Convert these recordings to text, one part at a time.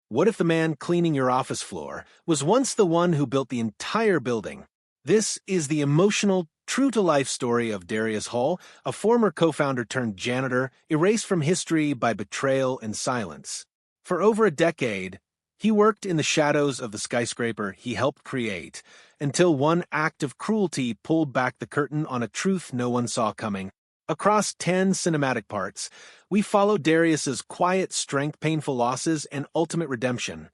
What if the man cleaning your office floor was once the one who built the entire building? This is the emotional, true-to-life story of Darius Hall, a former co-founder turned janitor, erased from history by betrayal and silence. For over a decade, he worked in the shadows of the skyscraper he helped create, until one act of cruelty pulled back the curtain on a truth no one saw coming. Across 10 cinematic parts, we follow Darius's quiet strength, painful losses, and ultimate redemption.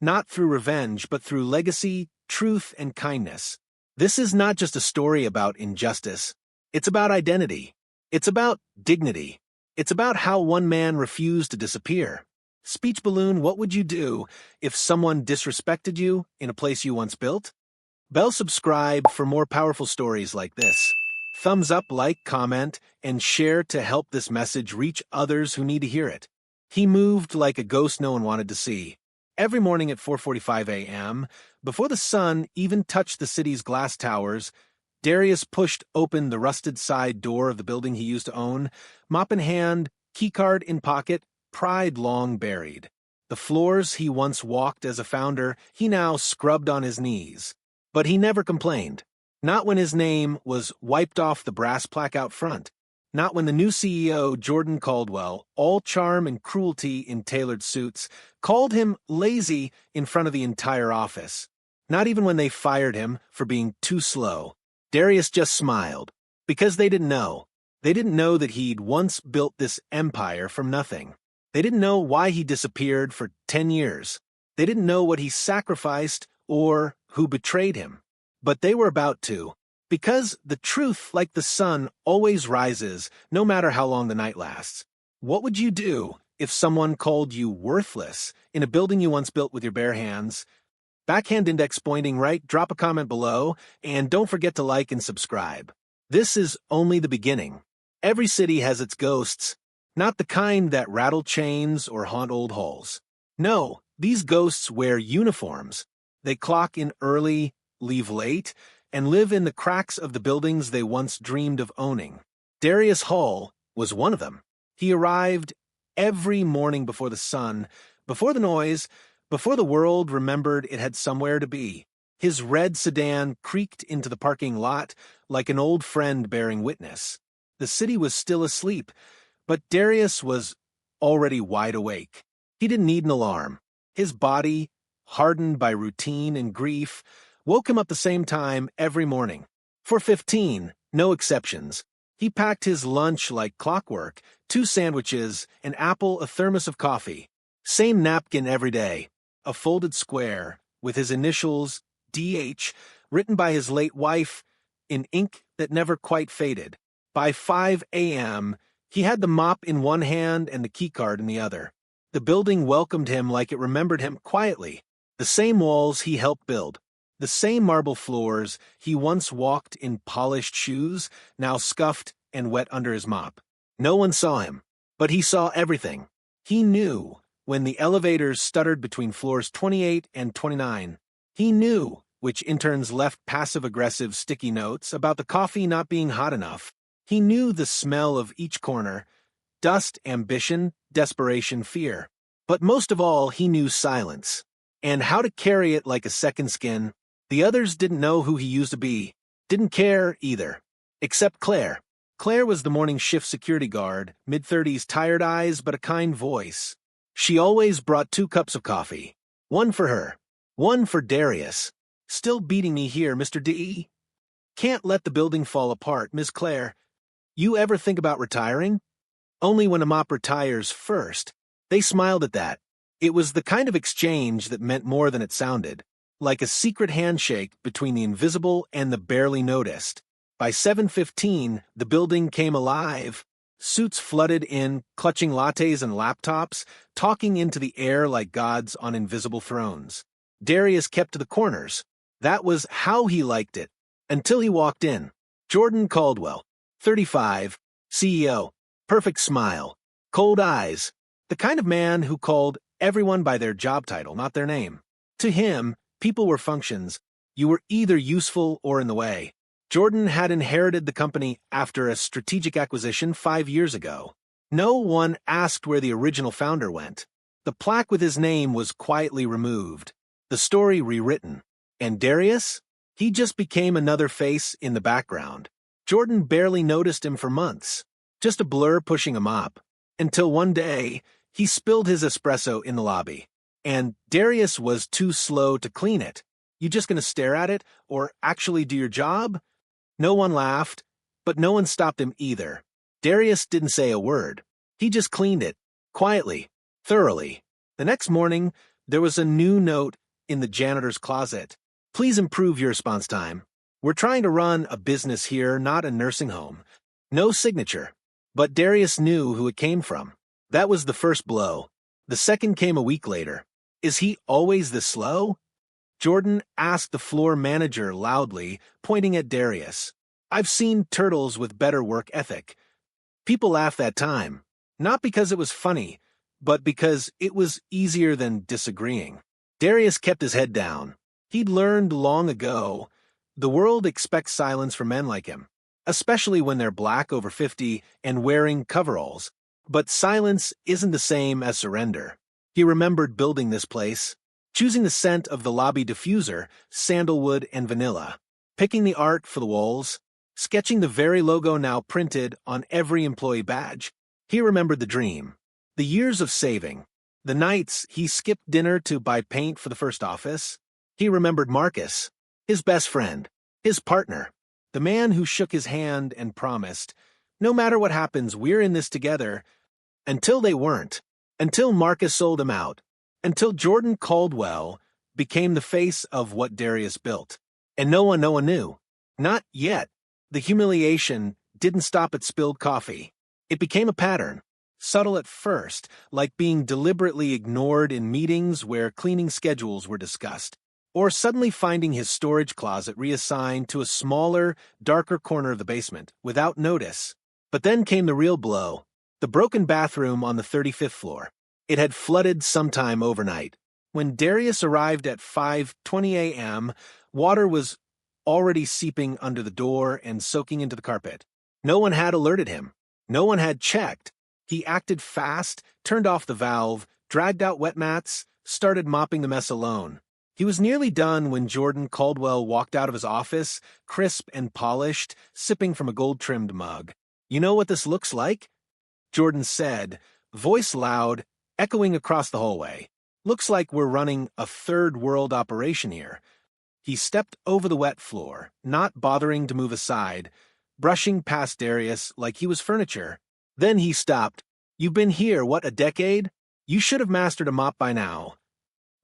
Not through revenge, but through legacy, truth, and kindness. This is not just a story about injustice. It's about identity. It's about dignity. It's about how one man refused to disappear. Speech balloon, what would you do if someone disrespected you in a place you once built? Bell subscribe for more powerful stories like this. Thumbs up, like, comment, and share to help this message reach others who need to hear it. He moved like a ghost no one wanted to see. Every morning at 4:45 a.m., before the sun even touched the city's glass towers, Darius pushed open the rusted side door of the building he used to own, mop in hand, keycard in pocket, pride long buried. The floors he once walked as a founder, he now scrubbed on his knees. But he never complained. Not when his name was wiped off the brass plaque out front. Not when the new CEO, Jordan Caldwell, all charm and cruelty in tailored suits, called him lazy in front of the entire office. Not even when they fired him for being too slow. Darius just smiled. Because they didn't know. They didn't know that he'd once built this empire from nothing. They didn't know why he disappeared for 10 years. They didn't know what he sacrificed or who betrayed him. But they were about to. Because the truth, like the sun, always rises, no matter how long the night lasts. What would you do if someone called you worthless in a building you once built with your bare hands? Backhand index pointing right, drop a comment below, and don't forget to like and subscribe. This is only the beginning. Every city has its ghosts, not the kind that rattle chains or haunt old halls. No, these ghosts wear uniforms. They clock in early, leave late, and live in the cracks of the buildings they once dreamed of owning. Darius Hall was one of them. He arrived every morning before the sun, before the noise, before the world remembered it had somewhere to be. His red sedan creaked into the parking lot like an old friend bearing witness. The city was still asleep, but Darius was already wide awake. He didn't need an alarm. His body, hardened by routine and grief, woke him up the same time every morning. For 15, no exceptions. He packed his lunch like clockwork, 2 sandwiches, an apple, a thermos of coffee. Same napkin every day, a folded square with his initials, DH, written by his late wife in ink that never quite faded. By 5 a.m., he had the mop in one hand and the keycard in the other. The building welcomed him like it remembered him quietly. The same walls he helped build. The same marble floors he once walked in polished shoes, now scuffed and wet under his mop. No one saw him, but he saw everything. He knew when the elevators stuttered between floors 28 and 29. He knew which interns left passive-aggressive sticky notes about the coffee not being hot enough. He knew the smell of each corner, dust, ambition, desperation, fear. But most of all, he knew silence, and how to carry it like a second skin. The others didn't know who he used to be, didn't care either, except Claire. Claire was the morning shift security guard, mid-30s, tired eyes but a kind voice. She always brought 2 cups of coffee, one for her, one for Darius. Still beating me here, Mr. D. Can't let the building fall apart, Miss Claire. You ever think about retiring? Only when a mop retires first. They smiled at that. It was the kind of exchange that meant more than it sounded. Like a secret handshake between the invisible and the barely noticed. By 7:15, the building came alive. Suits flooded in, clutching lattes and laptops, talking into the air like gods on invisible thrones. Darius kept to the corners. That was how he liked it. Until he walked in. Jordan Caldwell, 35, CEO, perfect smile, cold eyes. The kind of man who called everyone by their job title, not their name. To him, people were functions. You were either useful or in the way. Jordan had inherited the company after a strategic acquisition 5 years ago. No one asked where the original founder went. The plaque with his name was quietly removed, the story rewritten. And Darius? He just became another face in the background. Jordan barely noticed him for months, just a blur pushing a mop, until one day, he spilled his espresso in the lobby. And Darius was too slow to clean it. You just gonna stare at it, or actually do your job? No one laughed, but no one stopped him either. Darius didn't say a word. He just cleaned it, quietly, thoroughly. The next morning, there was a new note in the janitor's closet. Please improve your response time. We're trying to run a business here, not a nursing home. No signature. But Darius knew who it came from. That was the first blow. The second came a week later. Is he always this slow? Jordan asked the floor manager loudly, pointing at Darius. I've seen turtles with better work ethic. People laughed that time, not because it was funny, but because it was easier than disagreeing. Darius kept his head down. He'd learned long ago, the world expects silence from men like him, especially when they're black over 50 and wearing coveralls. But silence isn't the same as surrender. He remembered building this place, choosing the scent of the lobby diffuser, sandalwood and vanilla, picking the art for the walls, sketching the very logo now printed on every employee badge. He remembered the dream, the years of saving, the nights he skipped dinner to buy paint for the first office. He remembered Marcus, his best friend, his partner, the man who shook his hand and promised, no matter what happens, we're in this together, until they weren't, until Marcus sold him out, until Jordan Caldwell became the face of what Darius built. And no one knew. Not yet. The humiliation didn't stop at spilled coffee. It became a pattern, subtle at first, like being deliberately ignored in meetings where cleaning schedules were discussed, or suddenly finding his storage closet reassigned to a smaller, darker corner of the basement, without notice. But then came the real blow, the broken bathroom on the 35th floor. It had flooded sometime overnight. When Darius arrived at 5:20 a.m., water was already seeping under the door and soaking into the carpet. No one had alerted him. No one had checked. He acted fast, turned off the valve, dragged out wet mats, started mopping the mess alone. He was nearly done when Jordan Caldwell walked out of his office, crisp and polished, sipping from a gold-trimmed mug. You know what this looks like? Jordan said, voice loud, echoing across the hallway. Looks like we're running a third-world operation here. He stepped over the wet floor, not bothering to move aside, brushing past Darius like he was furniture. Then he stopped. You've been here, what, a decade? You should have mastered a mop by now.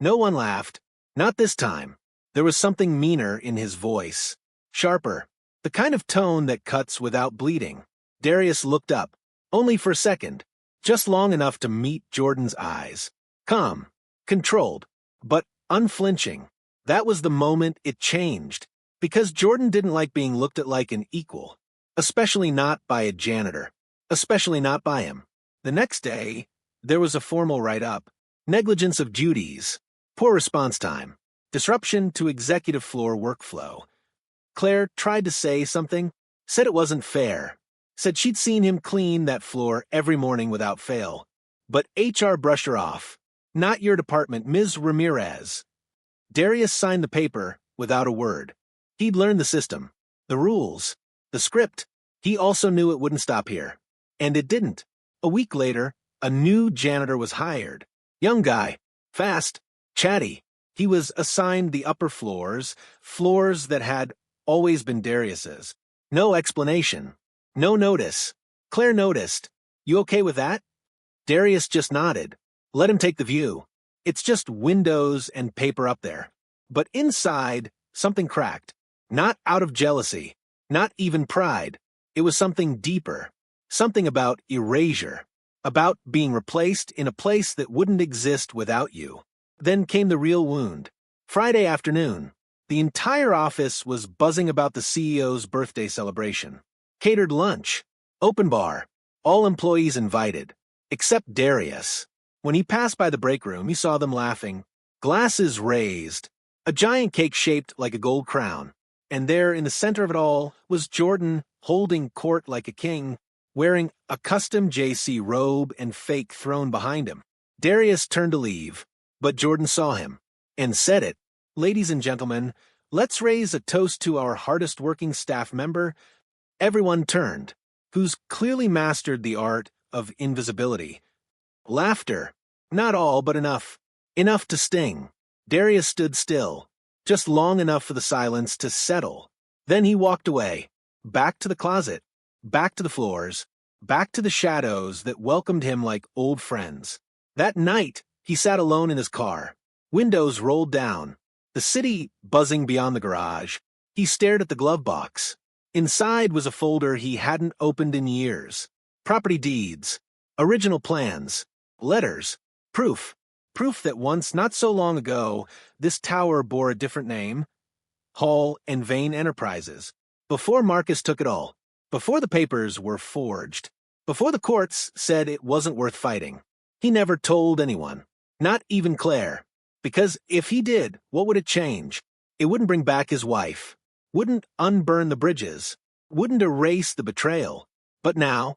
No one laughed. Not this time. There was something meaner in his voice. Sharper. The kind of tone that cuts without bleeding. Darius looked up. Only for a second. Just long enough to meet Jordan's eyes. Calm. Controlled. But unflinching. That was the moment it changed. Because Jordan didn't like being looked at like an equal. Especially not by a janitor. Especially not by him. The next day, there was a formal write-up. Negligence of duties. Poor response time. Disruption to executive floor workflow. Claire tried to say something. Said it wasn't fair. Said she'd seen him clean that floor every morning without fail. But HR brushed her off. Not your department, Ms. Ramirez. Darius signed the paper without a word. He'd learned the system, the rules, the script. He also knew it wouldn't stop here. And it didn't. A week later, a new janitor was hired. Young guy. Fast. Chatty. He was assigned the upper floors, floors that had always been Darius's. No explanation. No notice. Claire noticed. You okay with that? Darius just nodded. Let him take the view. It's just windows and paper up there. But inside, something cracked. Not out of jealousy. Not even pride. It was something deeper. Something about erasure. About being replaced in a place that wouldn't exist without you. Then came the real wound. Friday afternoon. The entire office was buzzing about the CEO's birthday celebration. Catered lunch. Open bar. All employees invited. Except Darius. When he passed by the break room, he saw them laughing. Glasses raised. A giant cake shaped like a gold crown. And there, in the center of it all, was Jordan, holding court like a king, wearing a custom JC robe and fake throne behind him. Darius turned to leave, but Jordan saw him and said it. "Ladies and gentlemen, let's raise a toast to our hardest-working staff member." Everyone turned, who's clearly mastered the art of invisibility. Laughter. Not all, but enough. Enough to sting. Darius stood still, just long enough for the silence to settle. Then he walked away, back to the closet, back to the floors, back to the shadows that welcomed him like old friends. That night, he sat alone in his car. Windows rolled down, the city buzzing beyond the garage. He stared at the glove box. Inside was a folder he hadn't opened in years. Property deeds, original plans, letters, proof that once, not so long ago, this tower bore a different name, Hall and Vane Enterprises. Before Marcus took it all, before the papers were forged, before the courts said it wasn't worth fighting. He never told anyone, not even Claire, because if he did, what would it change? It wouldn't bring back his wife, wouldn't unburn the bridges, wouldn't erase the betrayal. But now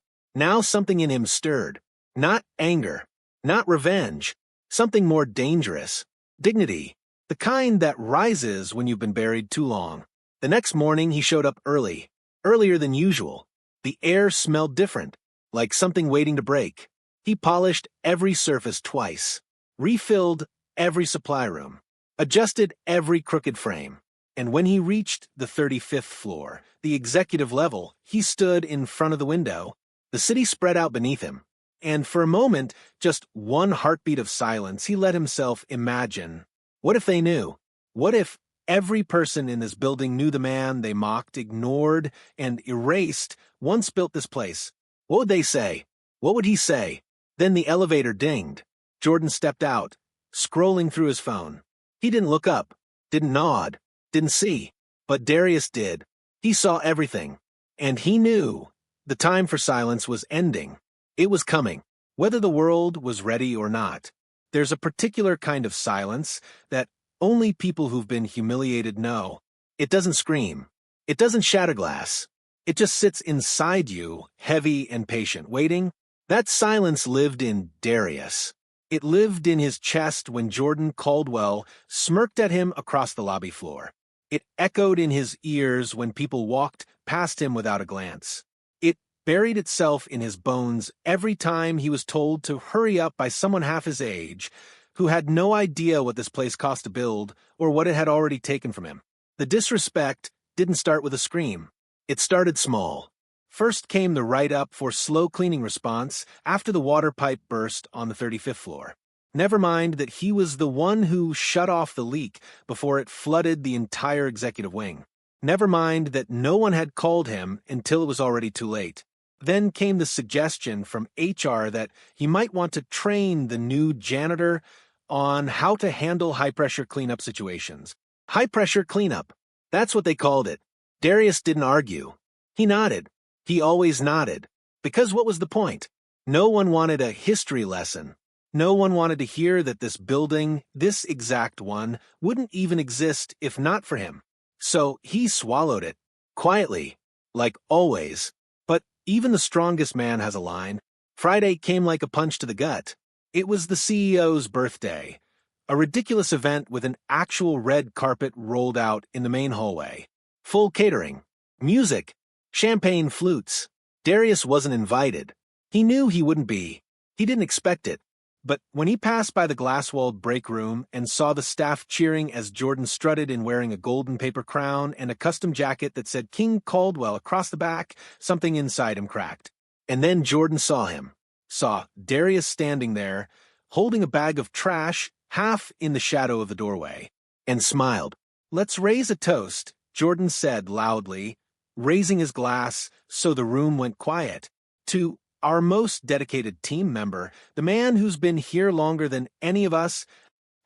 something in him stirred. Not anger, not revenge, something more dangerous. Dignity, the kind that rises when you've been buried too long. The next morning he showed up early, earlier than usual. The air smelled different, like something waiting to break. He polished every surface twice, refilled every supply room, adjusted every crooked frame. And when he reached the 35th floor, the executive level, he stood in front of the window. The city spread out beneath him. And for a moment, just one heartbeat of silence, he let himself imagine. What if they knew? What if every person in this building knew the man they mocked, ignored, and erased once built this place? What would they say? What would he say? Then the elevator dinged. Jordan stepped out, scrolling through his phone. He didn't look up, didn't nod, didn't see. But Darius did. He saw everything. And he knew the time for silence was ending. It was coming, whether the world was ready or not. There's a particular kind of silence that only people who've been humiliated know. It doesn't scream. It doesn't shatter glass. It just sits inside you, heavy and patient, waiting. That silence lived in Darius. It lived in his chest when Jordan Caldwell smirked at him across the lobby floor. It echoed in his ears when people walked past him without a glance. It buried itself in his bones every time he was told to hurry up by someone half his age, who had no idea what this place cost to build or what it had already taken from him. The disrespect didn't start with a scream. It started small. First came the write-up for slow cleaning response after the water pipe burst on the 35th floor. Never mind that he was the one who shut off the leak before it flooded the entire executive wing. Never mind that no one had called him until it was already too late. Then came the suggestion from HR that he might want to train the new janitor on how to handle high-pressure cleanup situations. High-pressure cleanup. That's what they called it. Darius didn't argue. He nodded. He always nodded. Because what was the point? No one wanted a history lesson. No one wanted to hear that this building, this exact one, wouldn't even exist if not for him. So he swallowed it. Quietly. Like always. But even the strongest man has a line. Friday came like a punch to the gut. It was the CEO's birthday. A ridiculous event with an actual red carpet rolled out in the main hallway. Full catering. Music. Champagne flutes. Darius wasn't invited. He knew he wouldn't be. He didn't expect it. But when he passed by the glass-walled break room and saw the staff cheering as Jordan strutted in wearing a golden paper crown and a custom jacket that said King Caldwell across the back, something inside him cracked. And then Jordan saw him. Saw Darius standing there, holding a bag of trash half in the shadow of the doorway, and smiled. "Let's raise a toast," Jordan said loudly, raising his glass so the room went quiet, "to our most dedicated team member, the man who's been here longer than any of us."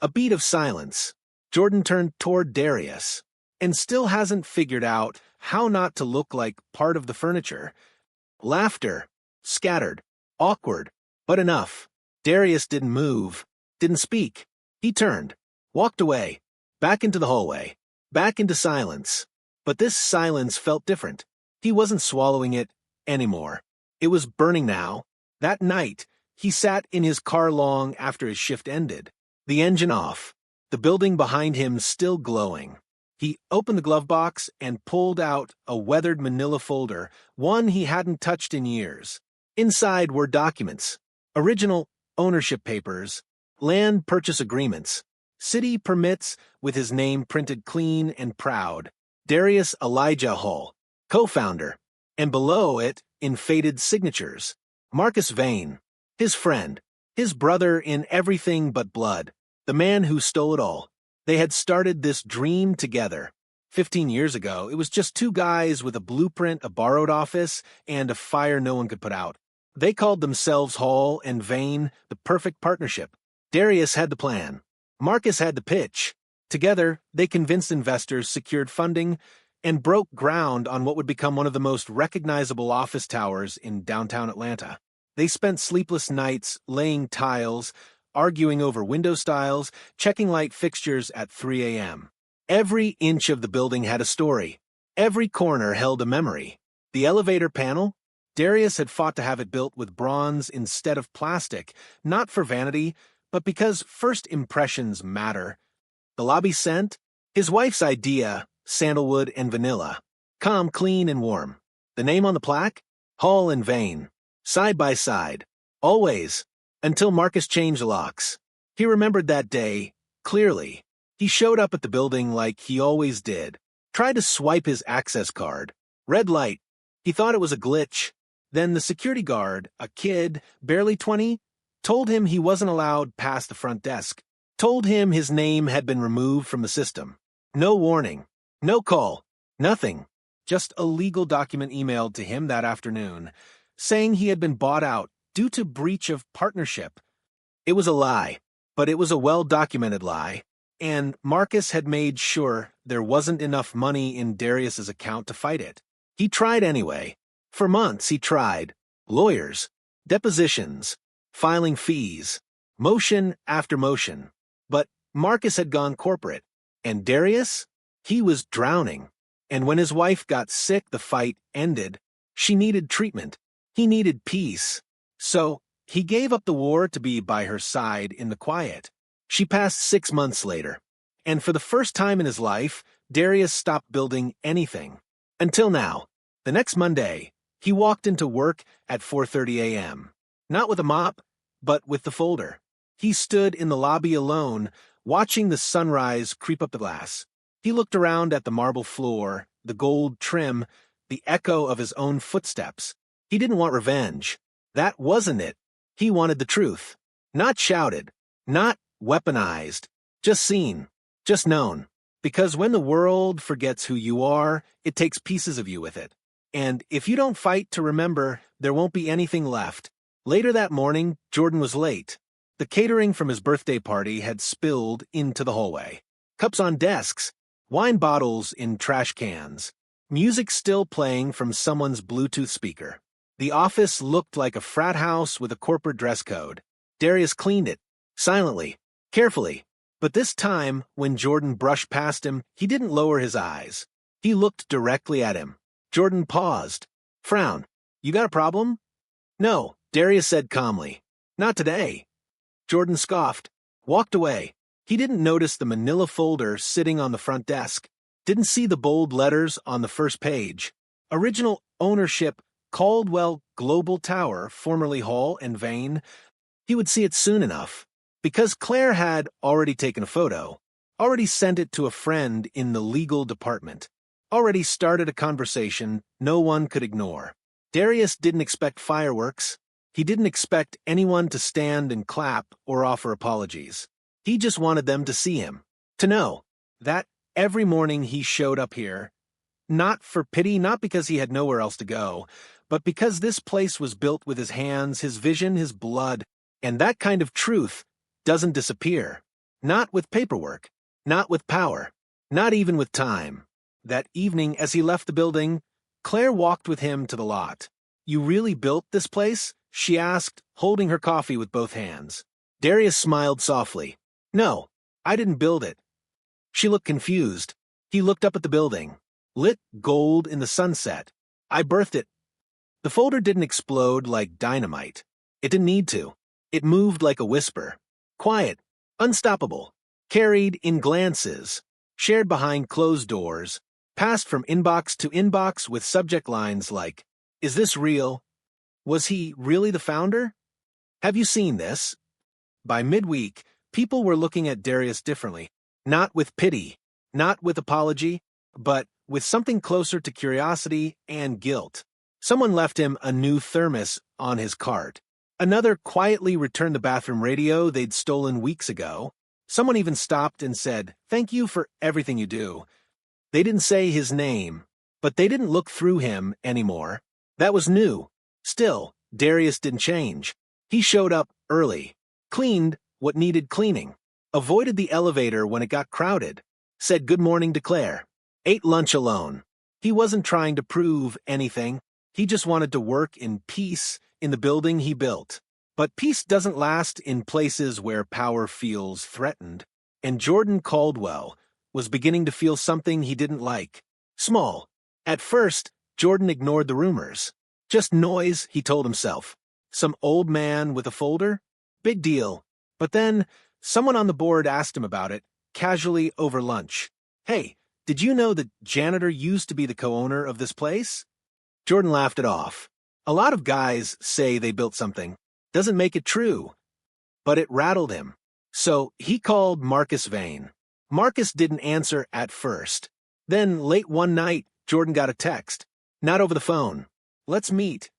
A beat of silence. Jordan turned toward Darius, and still hasn't figured out how not to look like part of the furniture. Laughter. Scattered. Awkward. But enough. Darius didn't move. Didn't speak. He turned. Walked away. Back into the hallway. Back into silence. But this silence felt different. He wasn't swallowing it anymore. It was burning now. That night, He sat in his car long after his shift ended, the engine off, the building behind him still glowing. He opened the glove box and pulled out a weathered manila folder, one he hadn't touched in years. Inside were documents, original ownership papers, land purchase agreements, city permits with his name printed clean and proud, Darius Elijah Hall, co-founder, and below it, in faded signatures, Marcus Vane, his friend, his brother in everything but blood, the man who stole it all. They had started this dream together. 15 years ago, it was just two guys with a blueprint, a borrowed office, and a fire no one could put out. They called themselves Hall and Vane the perfect partnership. Darius had the plan. Marcus had the pitch. Together, they convinced investors, secured funding, and broke ground on what would become one of the most recognizable office towers in downtown Atlanta. They spent sleepless nights laying tiles, arguing over window styles, checking light fixtures at 3 a.m. Every inch of the building had a story. Every corner held a memory. The elevator panel? Darius had fought to have it built with bronze instead of plastic, not for vanity, but because first impressions matter. The lobby scent? His wife's idea, sandalwood and vanilla. Calm, clean, and warm. The name on the plaque? Hall and Vane. Side by side. Always. Until Marcus changed the locks. He remembered that day, clearly. He showed up at the building like he always did. Tried to swipe his access card. Red light. He thought it was a glitch. Then the security guard, a kid, barely 20, told him he wasn't allowed past the front desk. Told him his name had been removed from the system. No warning. No call. Nothing. Just a legal document emailed to him that afternoon, saying he had been bought out due to breach of partnership. It was a lie, but it was a well-documented lie, and Marcus had made sure there wasn't enough money in Darius's account to fight it. He tried anyway. For months he tried. Lawyers, depositions, filing fees, motion after motion. But Marcus had gone corporate, and Darius? He was drowning. And when his wife got sick, the fight ended. She needed treatment. He needed peace. So, he gave up the war to be by her side in the quiet. She passed 6 months later, and for the first time in his life, Darius stopped building anything. Until now. The next Monday, he walked into work at 4:30 a.m. Not with a mop, but with the folder. He stood in the lobby alone, watching the sunrise creep up the glass. He looked around at the marble floor, the gold trim, the echo of his own footsteps. He didn't want revenge. That wasn't it. He wanted the truth. Not shouted. Not weaponized. Just seen. Just known. Because when the world forgets who you are, it takes pieces of you with it. And if you don't fight to remember, there won't be anything left. Later that morning, Jordan was late. The catering from his birthday party had spilled into the hallway. Cups on desks. Wine bottles in trash cans. Music still playing from someone's Bluetooth speaker. The office looked like a frat house with a corporate dress code. Darius cleaned it. Silently. Carefully. But this time, when Jordan brushed past him, he didn't lower his eyes. He looked directly at him. Jordan paused. Frown. You got a problem? No, Darius said calmly. Not today. Jordan scoffed. Walked away. He didn't notice the manila folder sitting on the front desk. Didn't see the bold letters on the first page. Original ownership, Caldwell Global Tower, formerly Hall and Vane. He would see it soon enough. Because Claire had already taken a photo, already sent it to a friend in the legal department, already started a conversation no one could ignore. Darius didn't expect fireworks. He didn't expect anyone to stand and clap or offer apologies. He just wanted them to see him, to know that every morning he showed up here, not for pity, not because he had nowhere else to go, but because this place was built with his hands, his vision, his blood, and that kind of truth doesn't disappear. Not with paperwork, not with power, not even with time. That evening, as he left the building, Claire walked with him to the lot. You really built this place? She asked, holding her coffee with both hands. Darius smiled softly. No, I didn't build it. She looked confused. He looked up at the building. Lit gold in the sunset. I birthed it. The folder didn't explode like dynamite. It didn't need to. It moved like a whisper. Quiet, unstoppable, carried in glances, shared behind closed doors, passed from inbox to inbox with subject lines like, "Is this real? Was he really the founder? Have you seen this?" By midweek, people were looking at Darius differently, not with pity, not with apology, but with something closer to curiosity and guilt. Someone left him a new thermos on his cart. Another quietly returned the bathroom radio they'd stolen weeks ago. Someone even stopped and said, "Thank you for everything you do." They didn't say his name, but they didn't look through him anymore. That was new. Still, Darius didn't change. He showed up early, cleaned what needed cleaning, avoided the elevator when it got crowded, said good morning to Claire, ate lunch alone. He wasn't trying to prove anything. He just wanted to work in peace in the building he built. But peace doesn't last in places where power feels threatened, and Jordan Caldwell was beginning to feel something he didn't like. Small. At first, Jordan ignored the rumors. Just noise, he told himself. Some old man with a folder? Big deal. But then, someone on the board asked him about it, casually over lunch. "Hey, did you know that Janitor used to be the co-owner of this place?" Jordan laughed it off. A lot of guys say they built something. Doesn't make it true. But it rattled him. So he called Marcus Vane. Marcus didn't answer at first. Then, late one night, Jordan got a text. Not over the phone. "Let's meet."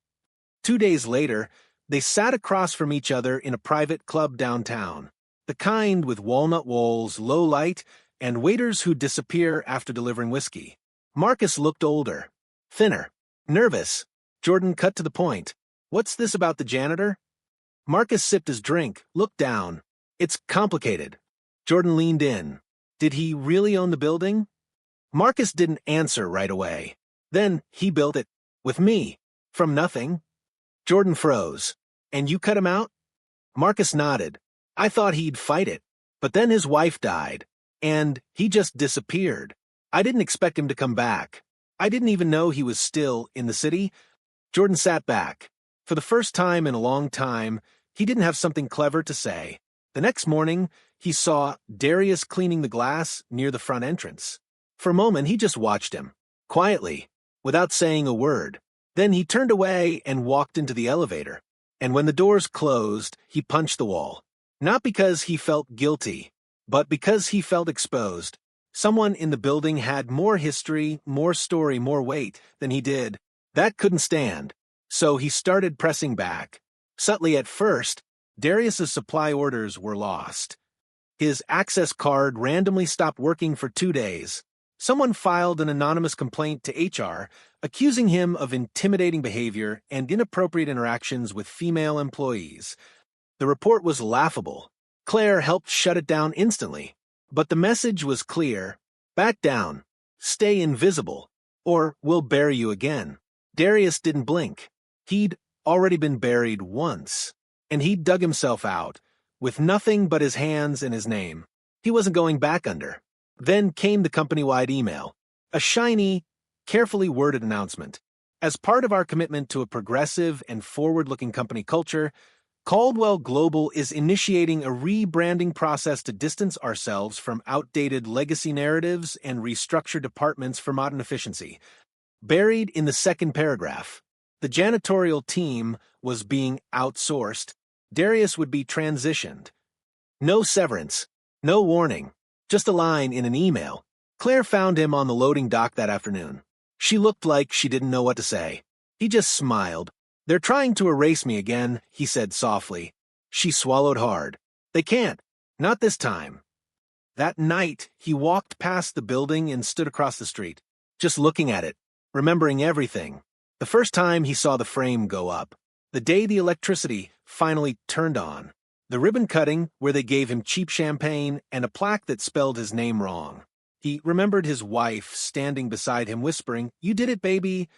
2 days later, they sat across from each other in a private club downtown. The kind with walnut walls, low light, and waiters who disappear after delivering whiskey. Marcus looked older. Thinner. Nervous. Jordan cut to the point. "What's this about the janitor?" Marcus sipped his drink, looked down. "It's complicated." Jordan leaned in. "Did he really own the building?" Marcus didn't answer right away. "Then he built it. With me. From nothing." Jordan froze. "And you cut him out?" Marcus nodded. "I thought he'd fight it. But then his wife died. And he just disappeared. I didn't expect him to come back. I didn't even know he was still in the city." Jordan sat back. For the first time in a long time, he didn't have something clever to say. The next morning, he saw Darius cleaning the glass near the front entrance. For a moment, he just watched him, quietly, without saying a word. Then he turned away and walked into the elevator. And when the doors closed, he punched the wall. Not because he felt guilty, but because he felt exposed. Someone in the building had more history, more story, more weight than he did. That couldn't stand. So he started pressing back. Subtly at first, Darius's supply orders were lost. His access card randomly stopped working for 2 days. Someone filed an anonymous complaint to HR, accusing him of intimidating behavior and inappropriate interactions with female employees. The report was laughable. Claire helped shut it down instantly. But the message was clear. Back down. Stay invisible. Or we'll bury you again. Darius didn't blink. He'd already been buried once. And he'd dug himself out, with nothing but his hands and his name. He wasn't going back under. Then came the company-wide email. A shiny, carefully worded announcement. As part of our commitment to a progressive and forward-looking company culture, Caldwell Global is initiating a rebranding process to distance ourselves from outdated legacy narratives and restructure departments for modern efficiency. Buried in the second paragraph, the janitorial team was being outsourced. Darius would be transitioned. No severance, no warning, just a line in an email. Claire found him on the loading dock that afternoon. She looked like she didn't know what to say. He just smiled. "They're trying to erase me again," he said softly. She swallowed hard. "They can't. Not this time." That night, he walked past the building and stood across the street, just looking at it, remembering everything. The first time he saw the frame go up. The day the electricity finally turned on. The ribbon cutting where they gave him cheap champagne and a plaque that spelled his name wrong. He remembered his wife standing beside him whispering, "You did it, baby."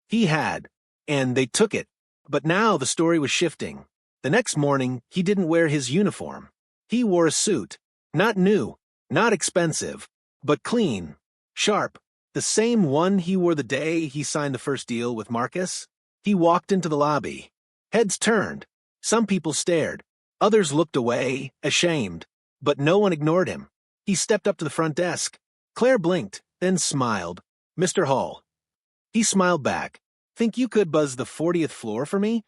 He had. And they took it. But now the story was shifting. The next morning, he didn't wear his uniform. He wore a suit. Not new, not expensive, but clean, sharp. The same one he wore the day he signed the first deal with Marcus. He walked into the lobby. Heads turned. Some people stared. Others looked away, ashamed. But no one ignored him. He stepped up to the front desk. Claire blinked, then smiled. "Mr. Hall." He smiled back. "Think you could buzz the 40th floor for me?"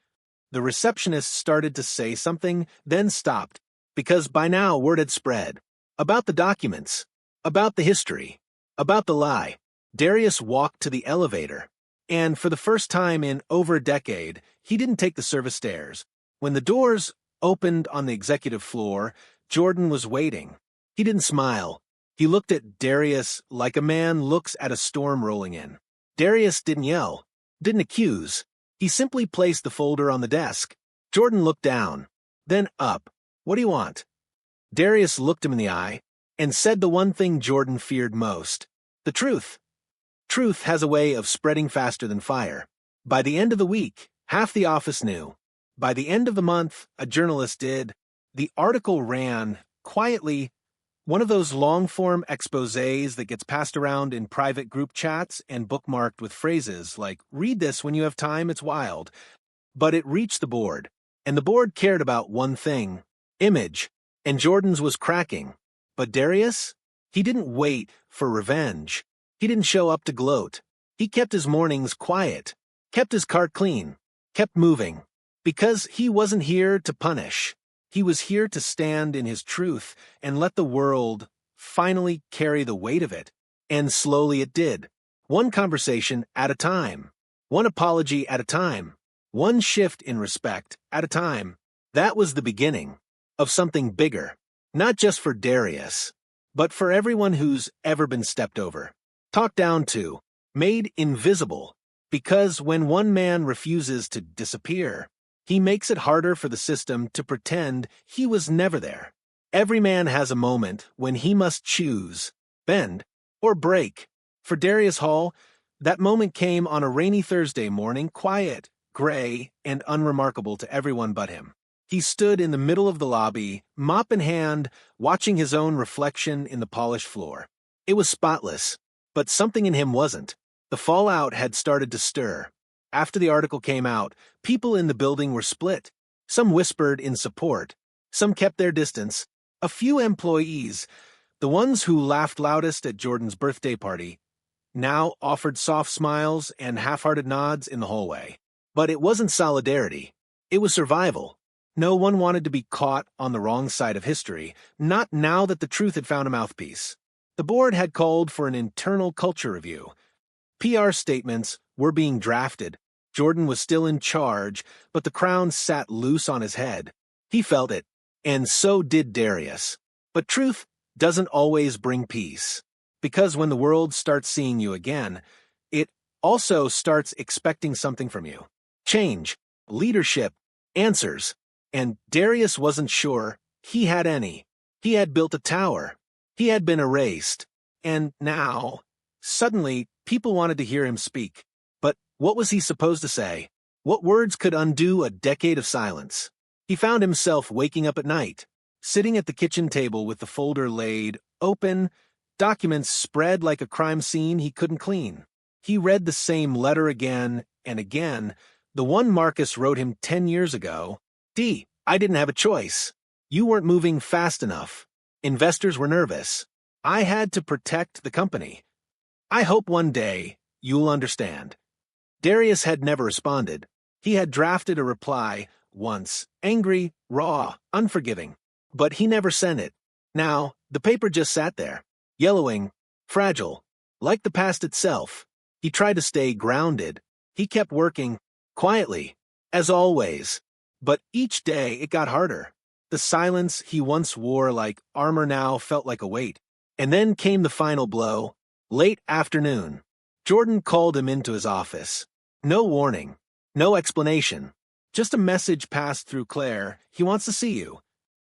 The receptionist started to say something, then stopped, because by now word had spread. About the documents. About the history. About the lie. Darius walked to the elevator. And for the first time in over a decade, he didn't take the service stairs. When the doors opened on the executive floor, Jordan was waiting. He didn't smile. He looked at Darius like a man looks at a storm rolling in. Darius didn't yell, didn't accuse. He simply placed the folder on the desk. Jordan looked down, then up. "What do you want?" Darius looked him in the eye and said the one thing Jordan feared most: the truth. Truth has a way of spreading faster than fire. By the end of the week, half the office knew. By the end of the month, a journalist did. The article ran, quietly, one of those long-form exposés that gets passed around in private group chats and bookmarked with phrases like, "Read this when you have time, it's wild." But it reached the board, and the board cared about one thing: image, and Jordan's was cracking. But Darius? He didn't wait for revenge. He didn't show up to gloat. He kept his mornings quiet, kept his cart clean, kept moving. Because he wasn't here to punish. He was here to stand in his truth and let the world finally carry the weight of it. And slowly it did. One conversation at a time. One apology at a time. One shift in respect at a time. That was the beginning of something bigger. Not just for Darius, but for everyone who's ever been stepped over, talked down to, made invisible. Because when one man refuses to disappear, he makes it harder for the system to pretend he was never there. Every man has a moment when he must choose, bend, or break. For Darius Hall, that moment came on a rainy Thursday morning, quiet, gray, and unremarkable to everyone but him. He stood in the middle of the lobby, mop in hand, watching his own reflection in the polished floor. It was spotless, but something in him wasn't. The fallout had started to stir. After the article came out, people in the building were split. Some whispered in support. Some kept their distance. A few employees, the ones who laughed loudest at Jordan's birthday party, now offered soft smiles and half-hearted nods in the hallway. But it wasn't solidarity. It was survival. No one wanted to be caught on the wrong side of history, not now that the truth had found a mouthpiece. The board had called for an internal culture review. PR statements were being drafted. Jordan was still in charge, but the crown sat loose on his head. He felt it, and so did Darius. But truth doesn't always bring peace. Because when the world starts seeing you again, it also starts expecting something from you. Change, leadership, answers. And Darius wasn't sure he had any. He had built a tower. He had been erased. And now, suddenly, people wanted to hear him speak. But what was he supposed to say? What words could undo a decade of silence? He found himself waking up at night, sitting at the kitchen table with the folder laid open, documents spread like a crime scene he couldn't clean. He read the same letter again and again, the one Marcus wrote him 10 years ago. "D, I didn't have a choice. You weren't moving fast enough. Investors were nervous. I had to protect the company. I hope one day you'll understand." Darius had never responded. He had drafted a reply once, angry, raw, unforgiving. But he never sent it. Now, the paper just sat there, yellowing, fragile, like the past itself. He tried to stay grounded. He kept working, quietly, as always. But each day it got harder. The silence he once wore like armor now felt like a weight. And then came the final blow. Late afternoon. Jordan called him into his office. No warning. No explanation. Just a message passed through Claire. "He wants to see you."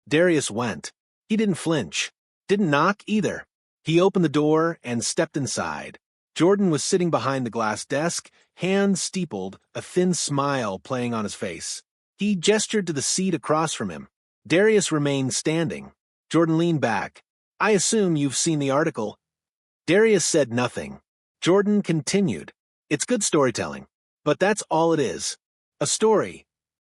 Darius went. He didn't flinch. Didn't knock either. He opened the door and stepped inside. Jordan was sitting behind the glass desk, hands steepled, a thin smile playing on his face. He gestured to the seat across from him. Darius remained standing. Jordan leaned back. "I assume you've seen the article." Darius said nothing. Jordan continued. "It's good storytelling. But that's all it is. A story."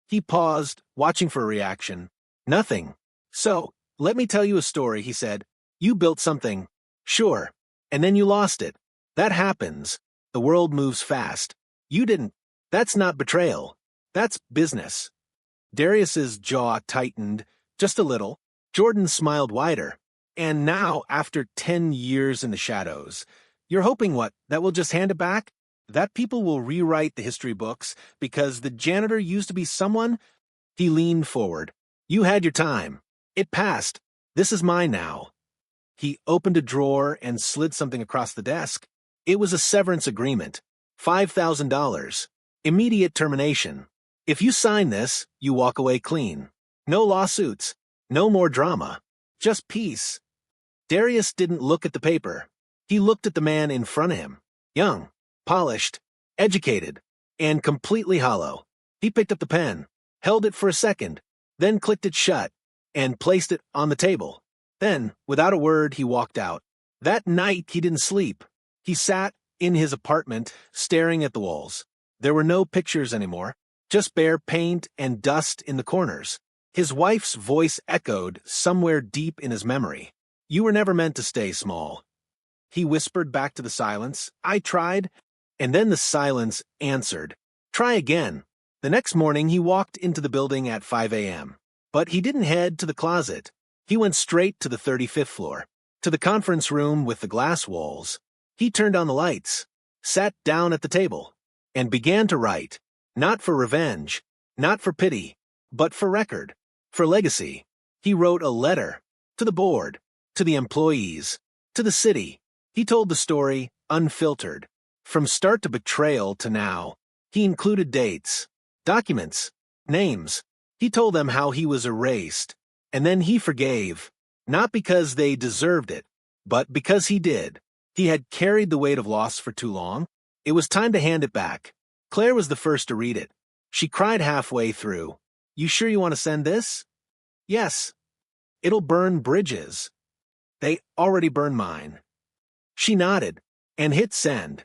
He paused, watching for a reaction. Nothing. So, let me tell you a story, he said. You built something. Sure. And then you lost it. That happens. The world moves fast. You didn't. That's not betrayal. That's business. Darius's jaw tightened, just a little. Jordan smiled wider. And now, after 10 years in the shadows, you're hoping what? That we'll just hand it back? That people will rewrite the history books because the janitor used to be someone? He leaned forward. You had your time. It passed. This is mine now. He opened a drawer and slid something across the desk. It was a severance agreement. $5,000. Immediate termination. If you sign this, you walk away clean. No lawsuits. No more drama. Just peace. Darius didn't look at the paper. He looked at the man in front of him. Young, polished, educated, and completely hollow. He picked up the pen, held it for a second, then clicked it shut, and placed it on the table. Then, without a word, he walked out. That night, he didn't sleep. He sat in his apartment, staring at the walls. There were no pictures anymore, just bare paint and dust in the corners. His wife's voice echoed somewhere deep in his memory. You were never meant to stay small. He whispered back to the silence, I tried, and then the silence answered. Try again. The next morning, he walked into the building at 5 a.m. But he didn't head to the closet. He went straight to the 35th floor, to the conference room with the glass walls. He turned on the lights, sat down at the table, and began to write, not for revenge, not for pity, but for record, for legacy. He wrote a letter to the board, to the employees, to the city. He told the story unfiltered, from start to betrayal to now. He included dates, documents, names. He told them how he was erased, and then he forgave, not because they deserved it, but because he did. He had carried the weight of loss for too long. It was time to hand it back. Claire was the first to read it. She cried halfway through. You sure you want to send this? Yes. It'll burn bridges. They already burned mine. She nodded and hit send.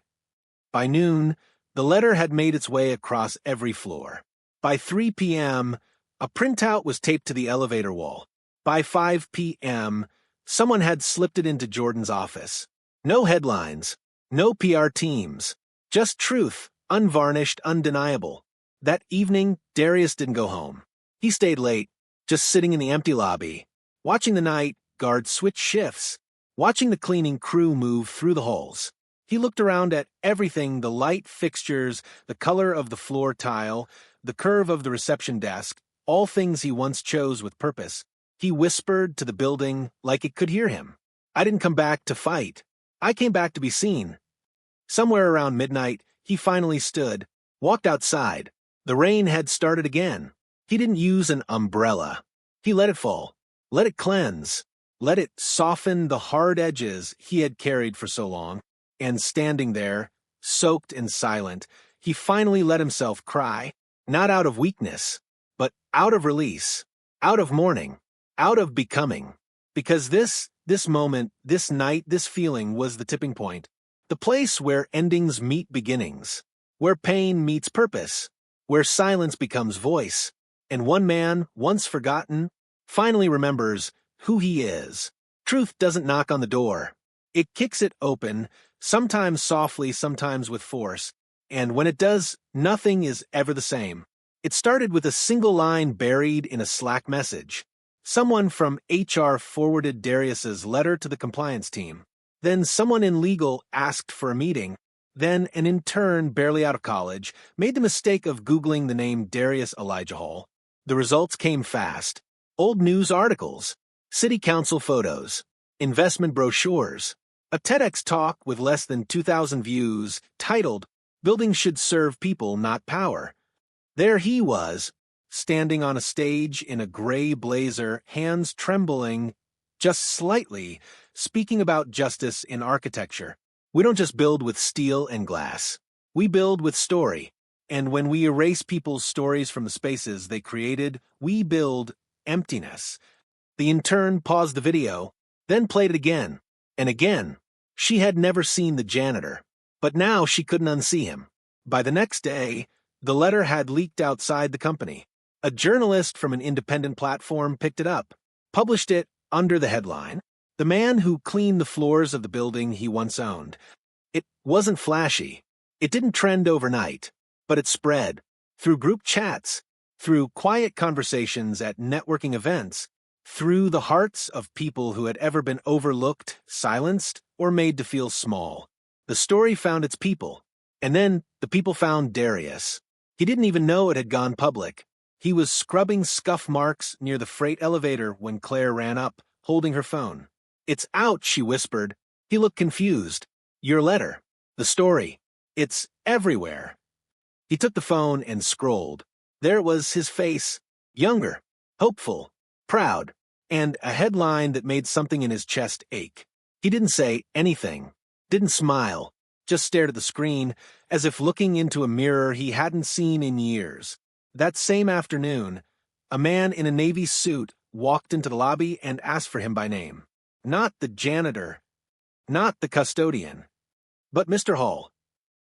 By noon, the letter had made its way across every floor. By 3 p.m., a printout was taped to the elevator wall. By 5 p.m., someone had slipped it into Jordan's office. No headlines, no PR teams, just truth, unvarnished, undeniable. That evening, Darius didn't go home. He stayed late, just sitting in the empty lobby, watching the night guard switch shifts, watching the cleaning crew move through the halls. He looked around at everything, the light fixtures, the color of the floor tile, the curve of the reception desk, all things he once chose with purpose. He whispered to the building like it could hear him. I didn't come back to fight. I came back to be seen. Somewhere around midnight, he finally stood, walked outside. The rain had started again. He didn't use an umbrella. He let it fall, let it cleanse, let it soften the hard edges he had carried for so long. And standing there, soaked and silent, he finally let himself cry, not out of weakness, but out of release, out of mourning, out of becoming. Because this moment, this night, this feeling was the tipping point. The place where endings meet beginnings, where pain meets purpose, where silence becomes voice, and one man, once forgotten, finally remembers who he is. Truth doesn't knock on the door. It kicks it open, sometimes softly, sometimes with force, and when it does, nothing is ever the same. It started with a single line buried in a Slack message. Someone from HR forwarded Darius's letter to the compliance team. Then someone in legal asked for a meeting. Then an intern barely out of college made the mistake of Googling the name Darius Elijah Hall. The results came fast. Old news articles, city council photos, investment brochures, a TEDx talk with less than 2,000 views titled, Buildings Should Serve People, Not Power. There he was, standing on a stage in a gray blazer, hands trembling just slightly, speaking about justice in architecture. We don't just build with steel and glass. We build with story. And when we erase people's stories from the spaces they created, we build emptiness. The intern paused the video, then played it again, and again. She had never seen the janitor, but now she couldn't unsee him. By the next day, the letter had leaked outside the company. A journalist from an independent platform picked it up, published it under the headline, "The Man Who Cleaned the Floors of the Building He Once Owned." It wasn't flashy. It didn't trend overnight, but it spread through group chats, through quiet conversations at networking events, through the hearts of people who had ever been overlooked, silenced, or made to feel small. The story found its people, and then the people found Darius. He didn't even know it had gone public. He was scrubbing scuff marks near the freight elevator when Claire ran up, holding her phone. "It's out," she whispered. He looked confused. "Your letter. The story. It's everywhere." He took the phone and scrolled. There was his face, younger, hopeful, proud, and a headline that made something in his chest ache. He didn't say anything, didn't smile, just stared at the screen as if looking into a mirror he hadn't seen in years. That same afternoon, a man in a Navy suit walked into the lobby and asked for him by name. Not the janitor, not the custodian, but Mr. Hall.